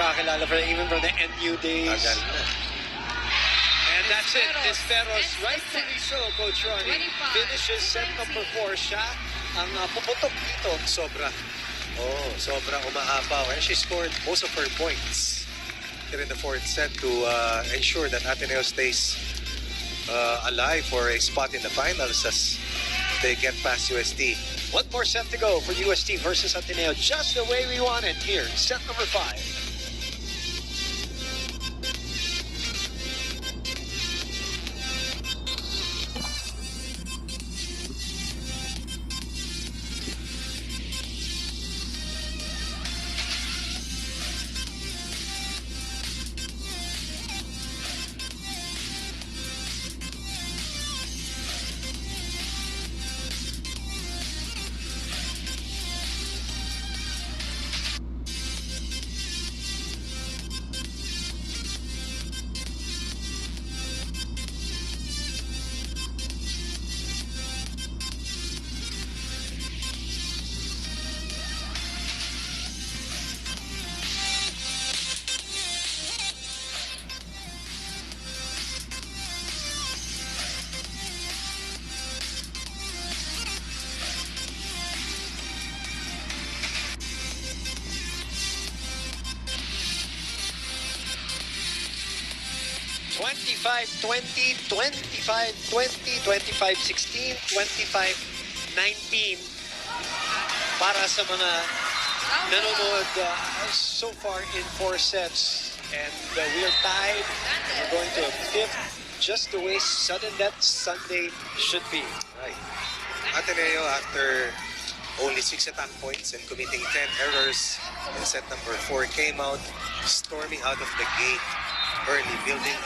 kakilala from even from the NU days. Tagal na. And that's it. Nisperos, rightfully so, Coach Ronnie. 25. Finishes set number 4. Siya ang puputok dito. Sobra. Oh, sobrang umaapaw. And she scored most of her points here in the 4th set to ensure that Ateneo stays alive for a spot in the finals as they get past UST. One more set to go for UST versus Ateneo, just the way we want it here. Set number 5. 25-20, 25-20, 25-16, 25-19 para sa mga nanonood so far in 4 sets. And we are tied. We're going to a 5th, just the way sudden that Sunday should be. Right. Ateneo, after only 6 attack points and committing 10 errors in set number 4, came out storming out of the gate early, building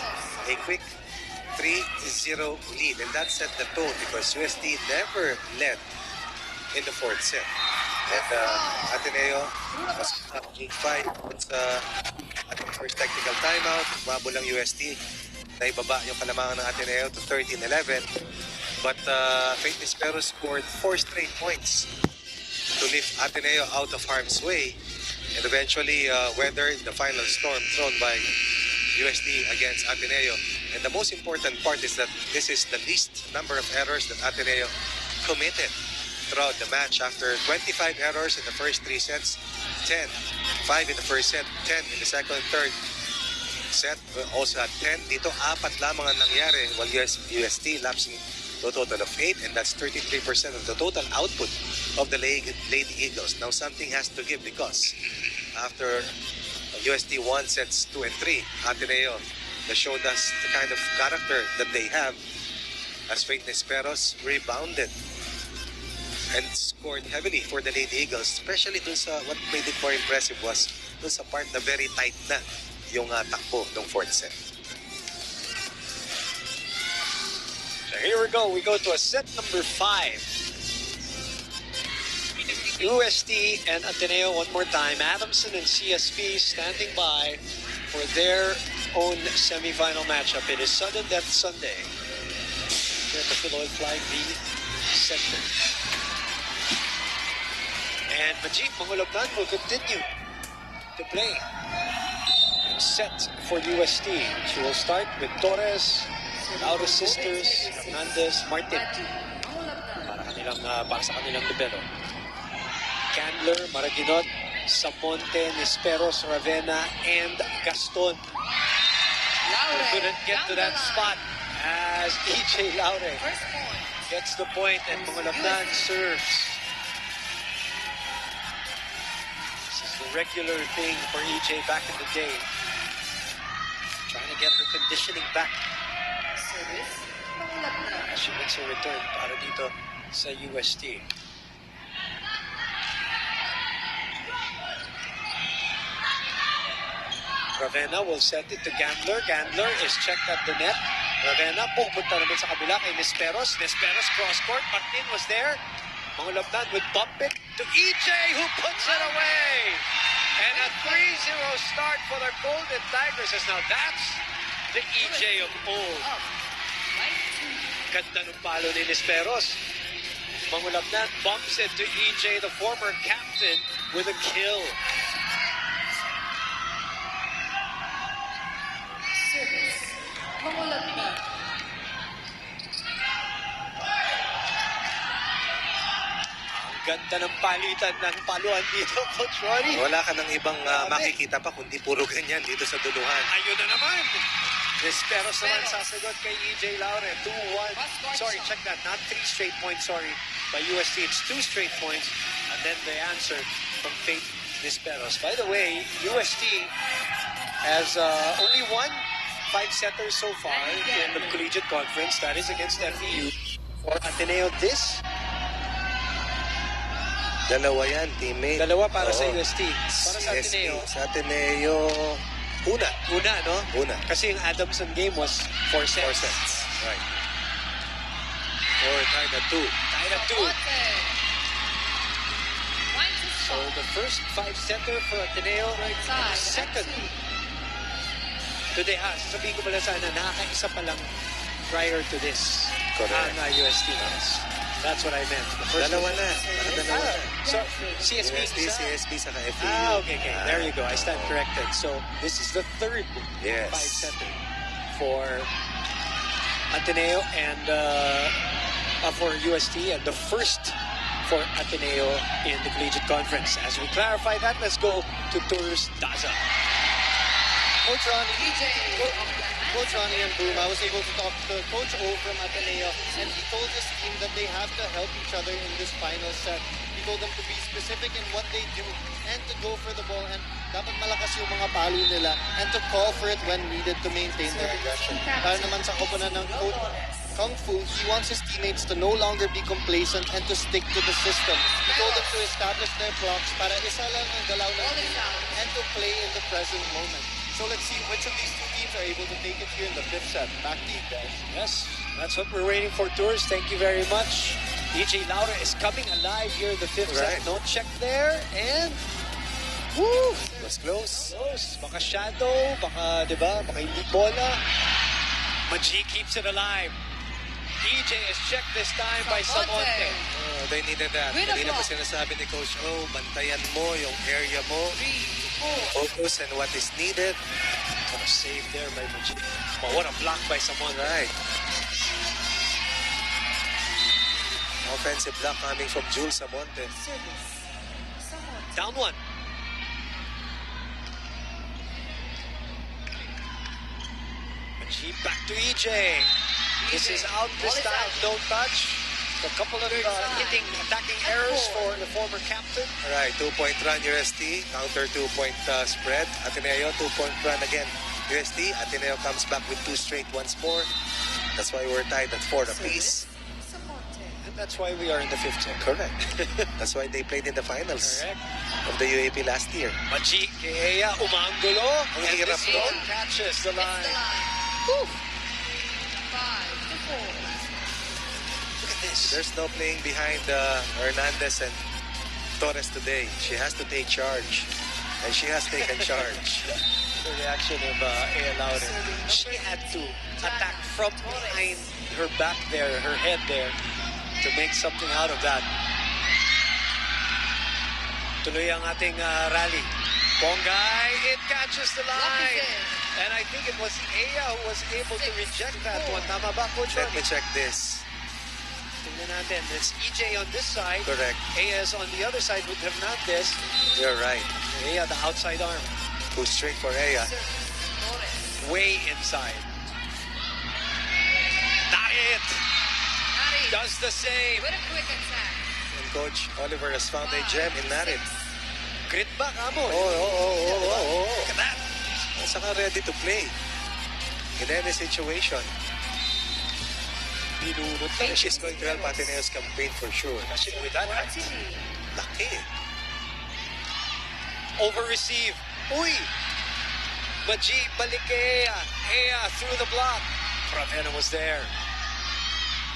a quick 3-0 lead. And that set the tone because UST never led in the 4th set. And Ateneo was up Game 5 at the first technical timeout. Umabol ang UST. Naibaba yung kalamangan ng Ateneo to 13-11. But Faith Nispero scored 4 straight points to lift Ateneo out of harm's way and eventually weathered the final storm thrown by UST against Ateneo. And the most important part is that this is the least number of errors that Ateneo committed throughout the match. After 25 errors in the first 3 sets, 10, 5 in the first set, 10 in the second and third set, also had 10. Dito, 4 lamang ang nangyari while UST lapsing to a total of 8, and that's 33% of the total output of the Lady Eagles. Now, something has to give because after UST won sets 2 and 3, Ateneo showed us the kind of character that they have as Faith Nisperos rebounded and scored heavily for the Lady Eagles, especially dun sa what made it more impressive was dun sa part na very tight na yung takbo ng 4th set. So here we go. We go to a set number 5. UST and Ateneo one more time. Adamson and CSP standing by for their own semifinal matchup. It is sudden death Sunday here at the Philoil Flying V Center. And Majid Mangulabnan will continue to play and set for UST. She will start with Torres, Laura Sisters, Hernandez, Martin para sa kanilang libero. Candler, Maraginot, Samonte, Nisperos, Ravena, and Gaston. We couldn't get to that spot as EJ Laure gets the point and Mangulabnan serves. This is the regular thing for EJ back in the day. Trying to get her conditioning back as she makes a return para dito sa UST. Ravena will set it to Gandler. Gandler is checked at the net. Ravena pupunta naman sa kabila kay Nisperos. Nisperos cross-court. Martin was there. Mangulabnan would bump it to EJ who puts it away. And a 3-0 start for the Golden Tigers. Now that's the EJ of old. Ganda ng palo ni Nisperos. Mangulabnan bumps it to EJ, the former captain, with a kill. Ang ganda ng palitan ng paluan dito, Coach Ronnie. Wala ka ng ibang makikita pa kundi puro ganyan dito sa duluhan. Ayun na naman. Nisperos naman sasagot kay EJ Laure. 2-1. Sorry, check that. Not 3 straight points, sorry. By UST, it's 2 straight points. And then the answer from Faith Nisperos. By the way, UST has only won 5-setter so far in the collegiate conference. That is against FEU. For Ateneo, this? Dalawa yan, teammate. Dalawa para sa UST. Para sa Ateneo. Sa Ateneo, una, no? Una. Kasi yung Adamson game was 4 sets. 4 sets. Right. Or tied at 2. Tied at 2. So the first 5-setter for Ateneo, second. Today, sasabihin ko pala sana, nakakaisa pa lang prior to this. Correct. Ang UST. That's what I meant. The first Dalawa na. Dalawa. So, CSB isa? CSB sa FEU. Okay. There you go. I stand corrected. So, this is the third 5-setter for Ateneo and for UST, and the first for Ateneo in the collegiate conference. As we clarify that, let's go to Tours Daza. Coach Ron, Coach Ronnie and Boom, I was able to talk to Coach O from Ateneo, and he told his team that they have to help each other in this final set. He told them to be specific in what they do and to go for the ball, and dapat malakas yung mga palo nila, and to call for it when needed to maintain their aggression. Para naman sa koponan ng Coach Kung Fu, he wants his teammates to no longer be complacent and to stick to the system. He told them to establish their blocks para isa lang ang galaw ng team and to play in the present moment. So let's see which of these two teams are able to take it here in the fifth set. Back to you guys. Yes, that's what we're waiting for, Tours. Thank you very much. EJ Laura is coming alive here in the fifth set. No check there, and woo, Was close. close. Baka shadow, baka, di ba, baka hindi bola. Maji keeps it alive. EJ is checked this time by Samonte. Oh, they needed that. Win a Kanina pa block. sinasabi ni Coach O, bantayan mo yung area mo. Focus and what is needed. What a save there by Maji. Oh, what a block by Samonte. Right. Offensive block coming from Jules Samonte. Down one. Maji back to EJ. This is out this time. No touch. A couple of attacking errors for the former captain. All right, 2-point run UST, counter 2-point spread. Ateneo, 2-point run again. UST, Ateneo comes back with 2 straight once more. That's why we're tied at 4 apiece. And that's why we are in the fifth set. Correct. That's why they played in the finals Correct. of the UAP last year. Maji, Keea, Umangulo. Ang And hirap this nun. one catches the line. Woo. 5-4. Look at this. There's no playing behind Hernandez and Torres today. She has to take charge. And she has taken charge. The reaction of Ea Laure. She had to attack from behind her back there, her head there, to make something out of that. Tuloy ang ating rally. Bongay, it catches the line. And I think it was Ea who was able to reject that one. Tama ba, Coach Let me Ronnie? check this. Tingnan natin. It's EJ on this side. Correct. Ea is on the other side with Hernandez. You're right. Ea, the outside arm. 2 straight for Ea. Way inside. Narit does the same. What a quick attack. And Coach Oliver has found a gem in Narit. Grit back, amo. Oh. Look at that. Saka ready to play. In any situation. Binunot And lang she's going to help Ateneo's campaign for sure. Kasi with that height. Laki. Over-receive. Uy! Maji, balik kay Ea. Ea through the block. Pravena was there.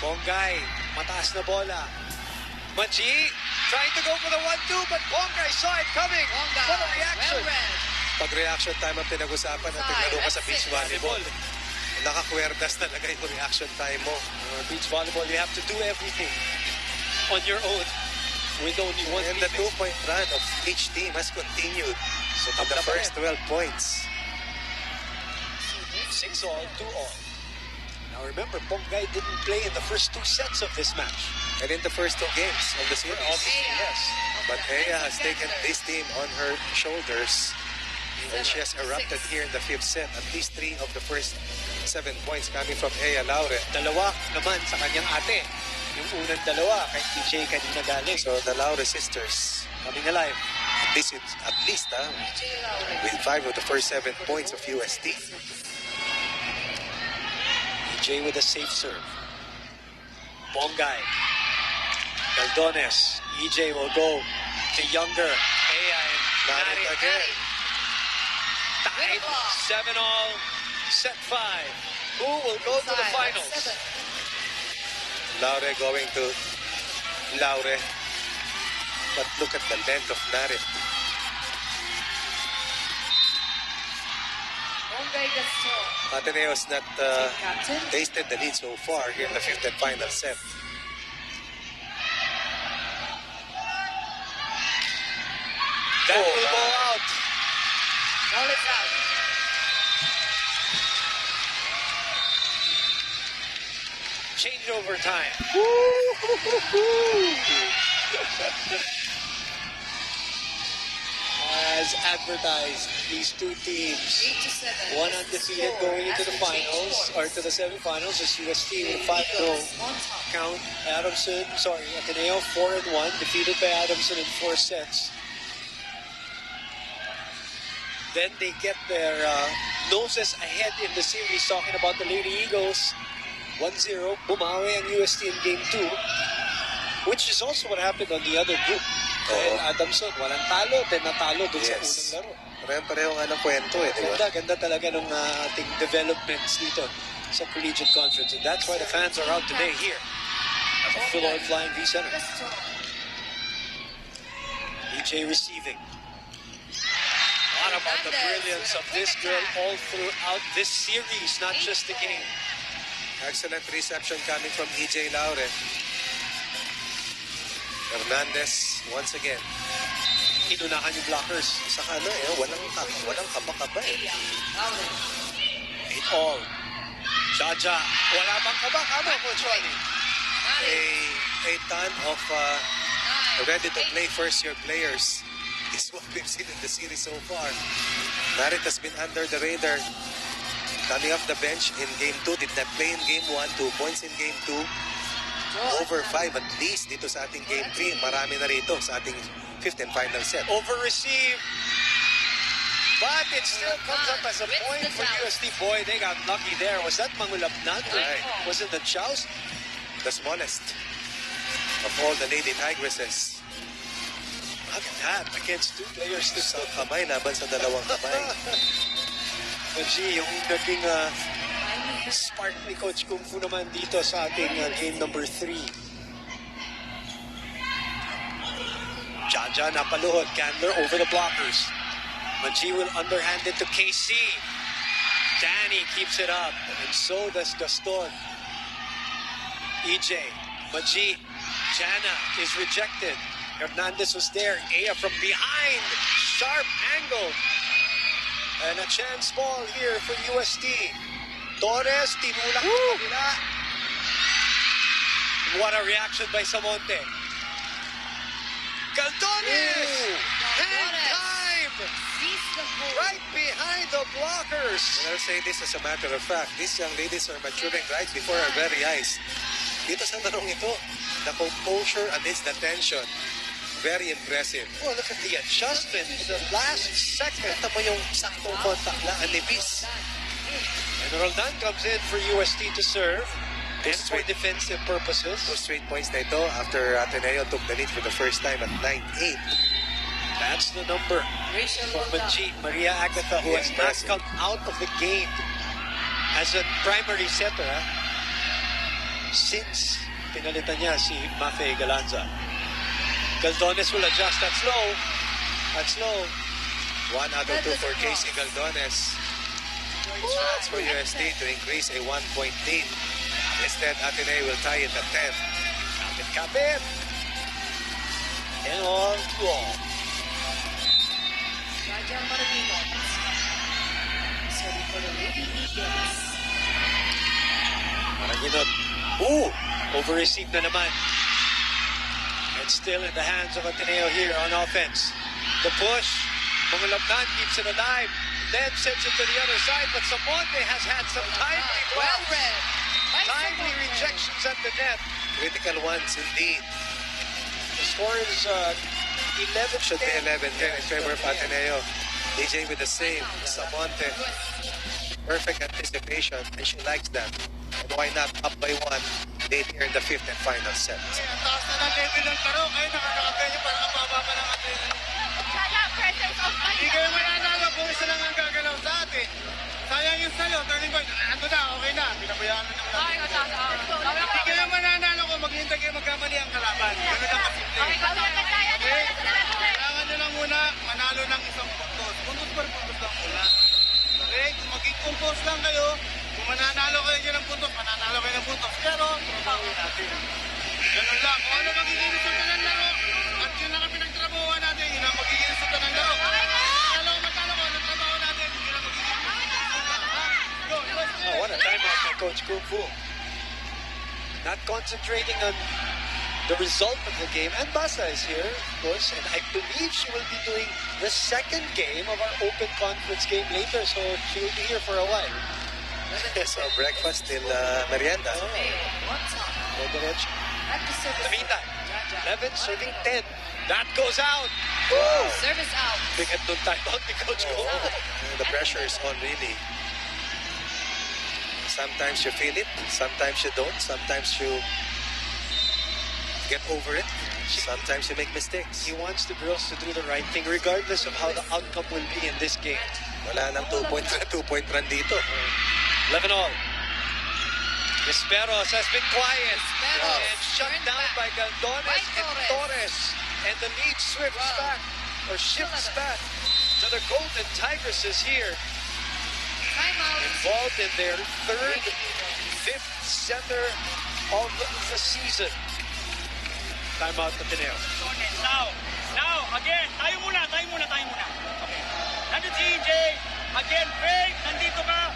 Bongay, mataas na bola. Maji, trying to go for the 1-2, but Bongay saw it coming. What a reaction. Well read. Pag reaction time ang pinag-usapan at naglaro ka sa beach volleyball. Nakakwerdas talaga yung reaction time mo. Beach volleyball, you have to do everything on your own with only one And the teammate. 2-point run of each team has continued. So Up the na pa first rin. 12 points. 6 all, 2 all. Now remember, Bongay didn't play in the first 2 sets of this match. And in the first 2 games of the series. Obviously, yes. But Ea has taken this team on her shoulders. And she has erupted here in the 5th set. At least 3 of the first 7 points coming from Ea Laure. Dalawa naman sa kanyang ate. Yung unang dalawa kay TJ kanina galing. So the Laure sisters, Coming alive. at least with 5 of the first 7 points of UST. TJ with a safe serve. Bongay. Caldones. EJ will go to Younger. Ea and Narit Narit. again. Tied 7 all. Set 5. Who will go to the finals? Laure going to Laure. But look at the length of Narit. Bongay Gaston. Ateneo's not Captain. tasted the lead so far here in the 5th and final set. That will go out. Ball is out. Change over time. as advertised. These two teams, 8-7. one undefeated going into the finals, or to the semifinals, is UST with 5-0 count. Ateneo 4-1, defeated by Adamson in 4 sets. Then they get their noses ahead in the series, talking about the Lady Eagles. 1-0, bumawi ang UST in Game 2, which is also what happened on the other group. Dahil Adamson, walang talo, then natalo dun sa unang laro. Pareho nga ng kwento eh, di ba? Ganda talaga ng ating developments dito sa Collegiate Conference. And that's why the fans are out today here at the Philoy Flying V Center. EJ receiving. What about the brilliance of this girl all throughout this series, not just the game. Excellent reception coming from EJ Laure. Hernandez, once again. Inunahan yung blockers. Saka walang kaba-kaba eh. 8-all. Jaja, wala bang kaba? Kamo, Coach Ronnie. A ton of ready-to-play first-year players is what we've seen in the series so far. Narit has been under the radar. Coming off the bench in Game 2, did not play in Game 1, 2 points in Game 2. Over 5 at least dito sa ating Game 3. Marami na rito sa ating 5th and final set. Over-receive. But it still comes up as a point for UST. Boy, they got lucky there. Was that Mangulapnan? Right. Was it the Chows? The smallest of all the Lady Tigresses. Look at that. Against 2 players to Isang kamay laban sa dalawang kamay. But gee, yung naging spark ni Coach Kung Fu naman dito sa ating game number 3. Jaja napaluhod. Candler over the blockers. Maji will underhand it to KC. Danny keeps it up. And so does Gaston. EJ. Maji. Jana is rejected. Hernandez was there. Ea from behind. Sharp angle. And a chance ball here for UST. Torres, tinulak sa kabila. What a reaction by Samonte. Galdones! Hand time! Right behind the blockers. And I'll say this as a matter of fact, these young ladies are maturing right before our very eyes. Dito sa larong ito, the composure amidst the tension. Very impressive. Oh, look at the adjustment in the last second. Ito mo yung saktong kontak lang, anibis. And Roldan comes in for UST to serve. And for defensive purposes. 2 straight points na ito after Ateneo took the lead for the first time at 9-8. That's the number for Maria Agatha, who has not come out of the game as a primary setter since pinalitan niya si Mafe Galanza. Galdones will adjust. That's low. That's low. 1 out of 2 for Casey Galdones. That's for UST to increase a 1-point lead. Instead, Ateneo will tie it at 10. Kapit. And all to all. Raja Martino. Sorry for the Lady Eagles. Maraginot. Ooh! Over-receive na naman. And still in the hands of Ateneo here on offense. The push. Mangulapnan keeps it alive. Then sends it to the other side. But Samonte has had some timely Well read. timely rejections at the net. Critical ones indeed. The score is 11. Should be 11-10 in favor of Ateneo. DJ with the save. Samonte. Perfect anticipation, and she likes that. And why not up by 1 late here in the 5th and final set. Ang taas na ng level ng taro, kayo nakakagaya parang ang baba pa ng atin. Hindi kayo mananalo kung isa lang ang gagalaw sa atin. Sayang yung salo, turning point, ando na, okay na, pinabayaan na naman. Hindi kayo mananalo kung maghihintay kayo magkamali ang kalaban. Ganun ang kasimple. Okay? Kailangan nyo lang muna manalo ng isang puntos. Puntos per puntos lang muna. Okay? Kung mag-compose lang kayo, kung mananalo kayo dyan ng puntos, mananalo kayo ng puntos. Pero, trabawin natin. Ganun lang. Kung ano magiging resulta ng laro, at yun lang ang pinagtrabahuan natin, yun ang magiging resulta ng laro. Matalo ko, ano trabaho natin, yun ang magiging resulta. Go, Oh, what a timeout by Coach Kung Fu. Not concentrating on the result of the game. And Basa is here, of course, and I believe she will be doing the second game of our open conference game later, so she will be here for a while. So breakfast till merienda. Go diretso. At the In service. the meantime, 11 serving 10. That goes out. Wow. Service out. Bigat nung timeout ni Coach Cole. The pressure is on really. Sometimes you feel it, sometimes you don't, sometimes you get over it, sometimes you make mistakes. He wants the girls to do the right thing regardless of how the outcome will be in this game. Wala nang 2-point run dito. 11 all. Desperos has been quiet Desperos and shut turned down back by Galdones by and Torres. And the lead shifts back to the Golden Tigresses here. Timeout. Involved in their third, fifth center of the season. Timeout Ateneo. Now, again, tayo muna. Okay. Nandito si EJ. Again, Faith, nandito ka.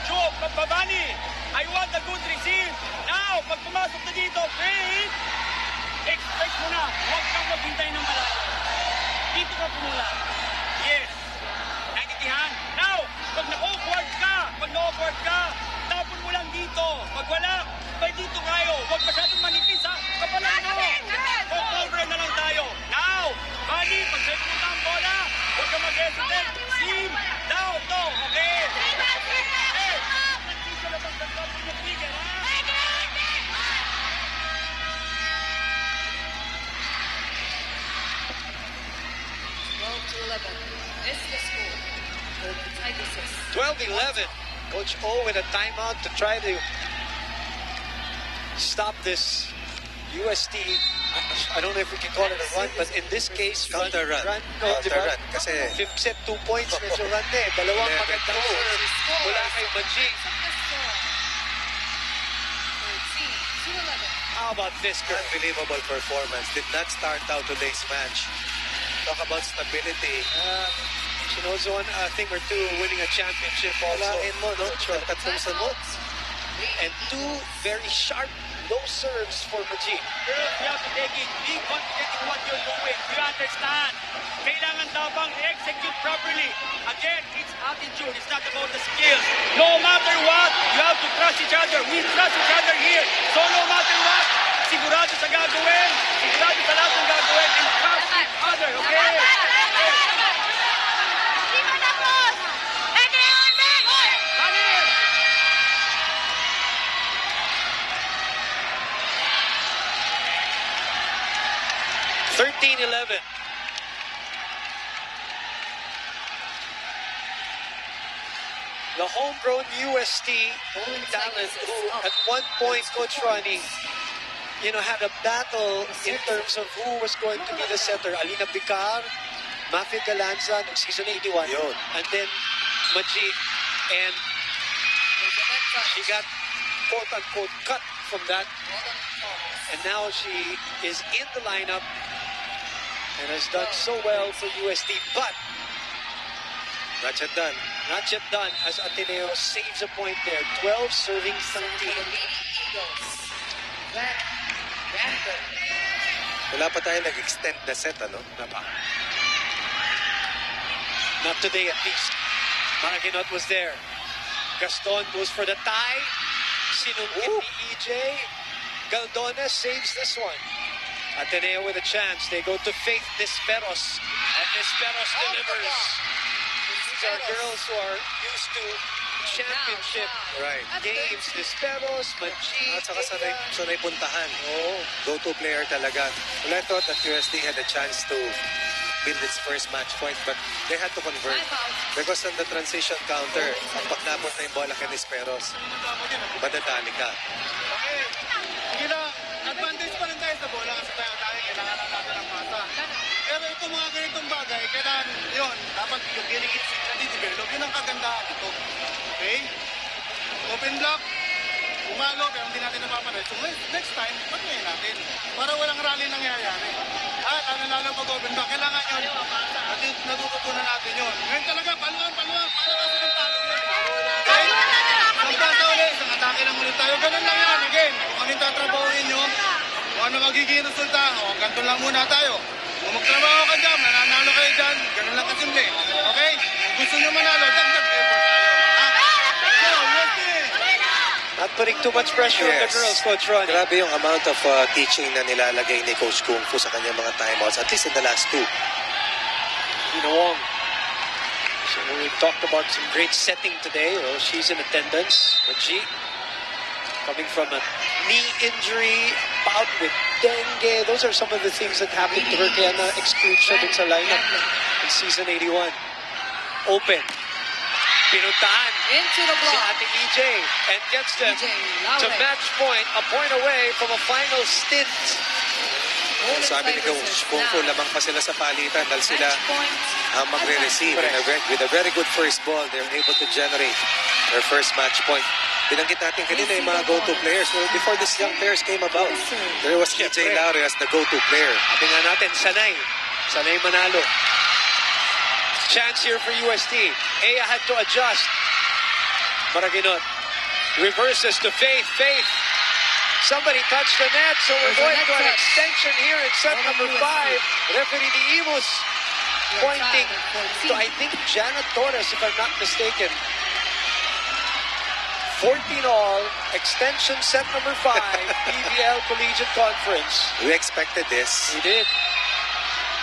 Joe, Babani. I want a good receive. Now, pag pumasok na dito, Faith, expect mo na. Huwag kang maghintay ng malayo. Dito ka pumula. Yes. Naintindihan? Now, pag na-awkward ka, tapon mo lang dito. Pag wala, dito kayo. Huwag masyadong manipis, ha? Kapalan mo. Cover na lang tayo. Now, Bali, pag sa'yo pumunta ang bola, huwag ka mag-hesitate. Sim, down to. Okay. Okay. Nag-issue na bang ganda mo yung trigger, ha? 12-11. Is the score. Golden Tigresses. 12-11. Coach O with a timeout to try to stop this UST. I don't know if we can call it a run, but in this case, Counter run. Diba? Run. Kasi Fifth set, 2 points, medyo run na eh. Dalawang magandang serve mula kay Manji. The score. 13-11. How about this girl? unbelievable performance. Did not start out today's match. Talk about stability. She knows one thing or two, winning a championship also. Walain mo, no? Tatlong sunod. And 2 very sharp low serves for Manji. Girls, you have to take it. Be confident in what you're doing. You understand? Kailangan dabang execute properly. Again, it's attitude. It's not about the skills. No matter what, you have to trust each other. We trust each other here. So no matter what, sigurado sa gagawin. Sigurado sa lahat ng gagawin. And trust each other, okay? Kanin! 13-11. The homegrown UST talent who at one point, Coach Ronnie, had a battle in terms of who was going to be the center. Alina Picar, Mafia Galanza, ng season 81. Yun. And then Maji. And she got quote-unquote cut from that. And now she is in the lineup and has done so well for UST. But Not yet done. not yet done as Ateneo saves a point there. 12 serving 13. Wala pa tayo nag-extend na set, ano? Not today at least. Maraginot was there. Gaston goes for the tie. Sinungkit ni EJ. Galdones saves this one. Ateneo with a chance. They go to Faith Desperos. And Desperos delivers. These are girls who are used to championship Right. games. Desperos, Manji. At saka sanay puntahan. Go-to player talaga. Well, I thought that USD had a chance to build its first match point, but they had to convert. Because on the transition counter, ang pagnapot na yung bola kay Nisperos, madadali ka. Okay. Sige na, advantage pa rin tayo sa bola kasi tayo kailangan lang natin ang masa. Pero itong mga ganitong bagay, kailangan yun, dapat yung ginigit nadidevelop. Yun ang kagandahan ito. Okay? Open block, umalo, pero hindi natin napapanood. So next time, patuloy natin. Para walang rally nangyayari. At lalo pag open block, kailangan yun. Natututunan natin yun. Ngayon talaga, paluan. Para kasi ng talo yun. Okay? Magkasa ulit, isang atake lang ulit tayo. Ganun lang yan. Again, kung anong tatrabahuin nyo, kung ano magiging resulta, o ganito lang muna tayo. Kung magtrabaho ka dyan, mananalo kayo dyan, ganun lang kasimple. Okay? Kung gusto nyo manalo, dagdag effort tayo. Ha? So, USTE! Not putting too much pressure on the girls, Coach Ronnie. Grabe yung amount of teaching na nilalagay ni Coach Kung Fu sa kanyang mga timeouts, at least in the last two. Wong. So we talked about some great setting today. Well, she's in attendance. G coming from a knee injury, bout with dengue. Those are some of the things that happened to her. Kaya na-exclude siya dun sa lineup in season 81. Open. Pinuntaan Into the si block. Ate EJ and gets them EJ to Laure. match point, a point away from a final stint. Golden Sabi ni Coach Tigresses Kung Fu, now. lamang pa sila sa palitan dahil sila Match point. ang magre-receive. With a very good first ball, they're able to generate their first match point. Binanggit natin kanina yung mga go-to players. Well, before these young players came about, there was EJ Laure as the go-to player. Sabi nga natin, sanay manalo. Chance here for UST. Aya had to adjust. Maraginot reverses to Faith. Somebody touched the net, so we're going to an extension here in set number 5. Referee Diimos pointing to, I think, Janet Torres, if I'm not mistaken. 14 all, extension set number 5, PVL Collegiate Conference. We expected this. We did.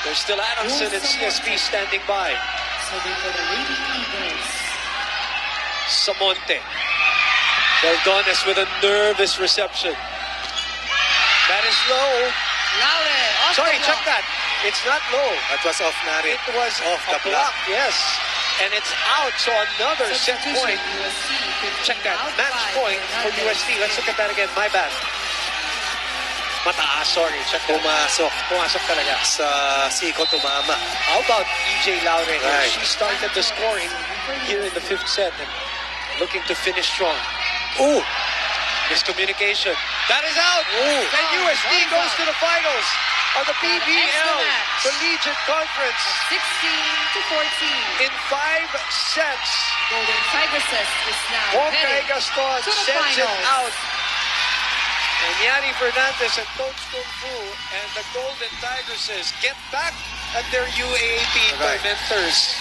There's still Adamson and CSP standing by. Serving for the Lady Eagles. Samonte. Beldones with a nervous reception. That is low. Laure. Off Sorry, the check block. that. It's not low. That was off Narit. It was off a the block. yes. And it's out, so another set Substitution, point. UST, 15 Check that. out Match by point for Hernandez. UST. Let's look at that again. My bad. Mataas, sorry. Check that. Pumasok talaga. Sa Siko tumama. How about EJ Laure? Right. She started the scoring here in the 5th set and looking to finish strong. Ooh! Miscommunication. That is out. Ooh. And UST goes to the finals of the Extra PVL match. Collegiate Conference 16-14. in 5 sets. Golden Tigresses is now Wongkay heading Gaston to the sends it finals. out. And Yanni Fernandez and Coach Kung Fu and the Golden Tigresses get back at their UAAP Right. tormentors.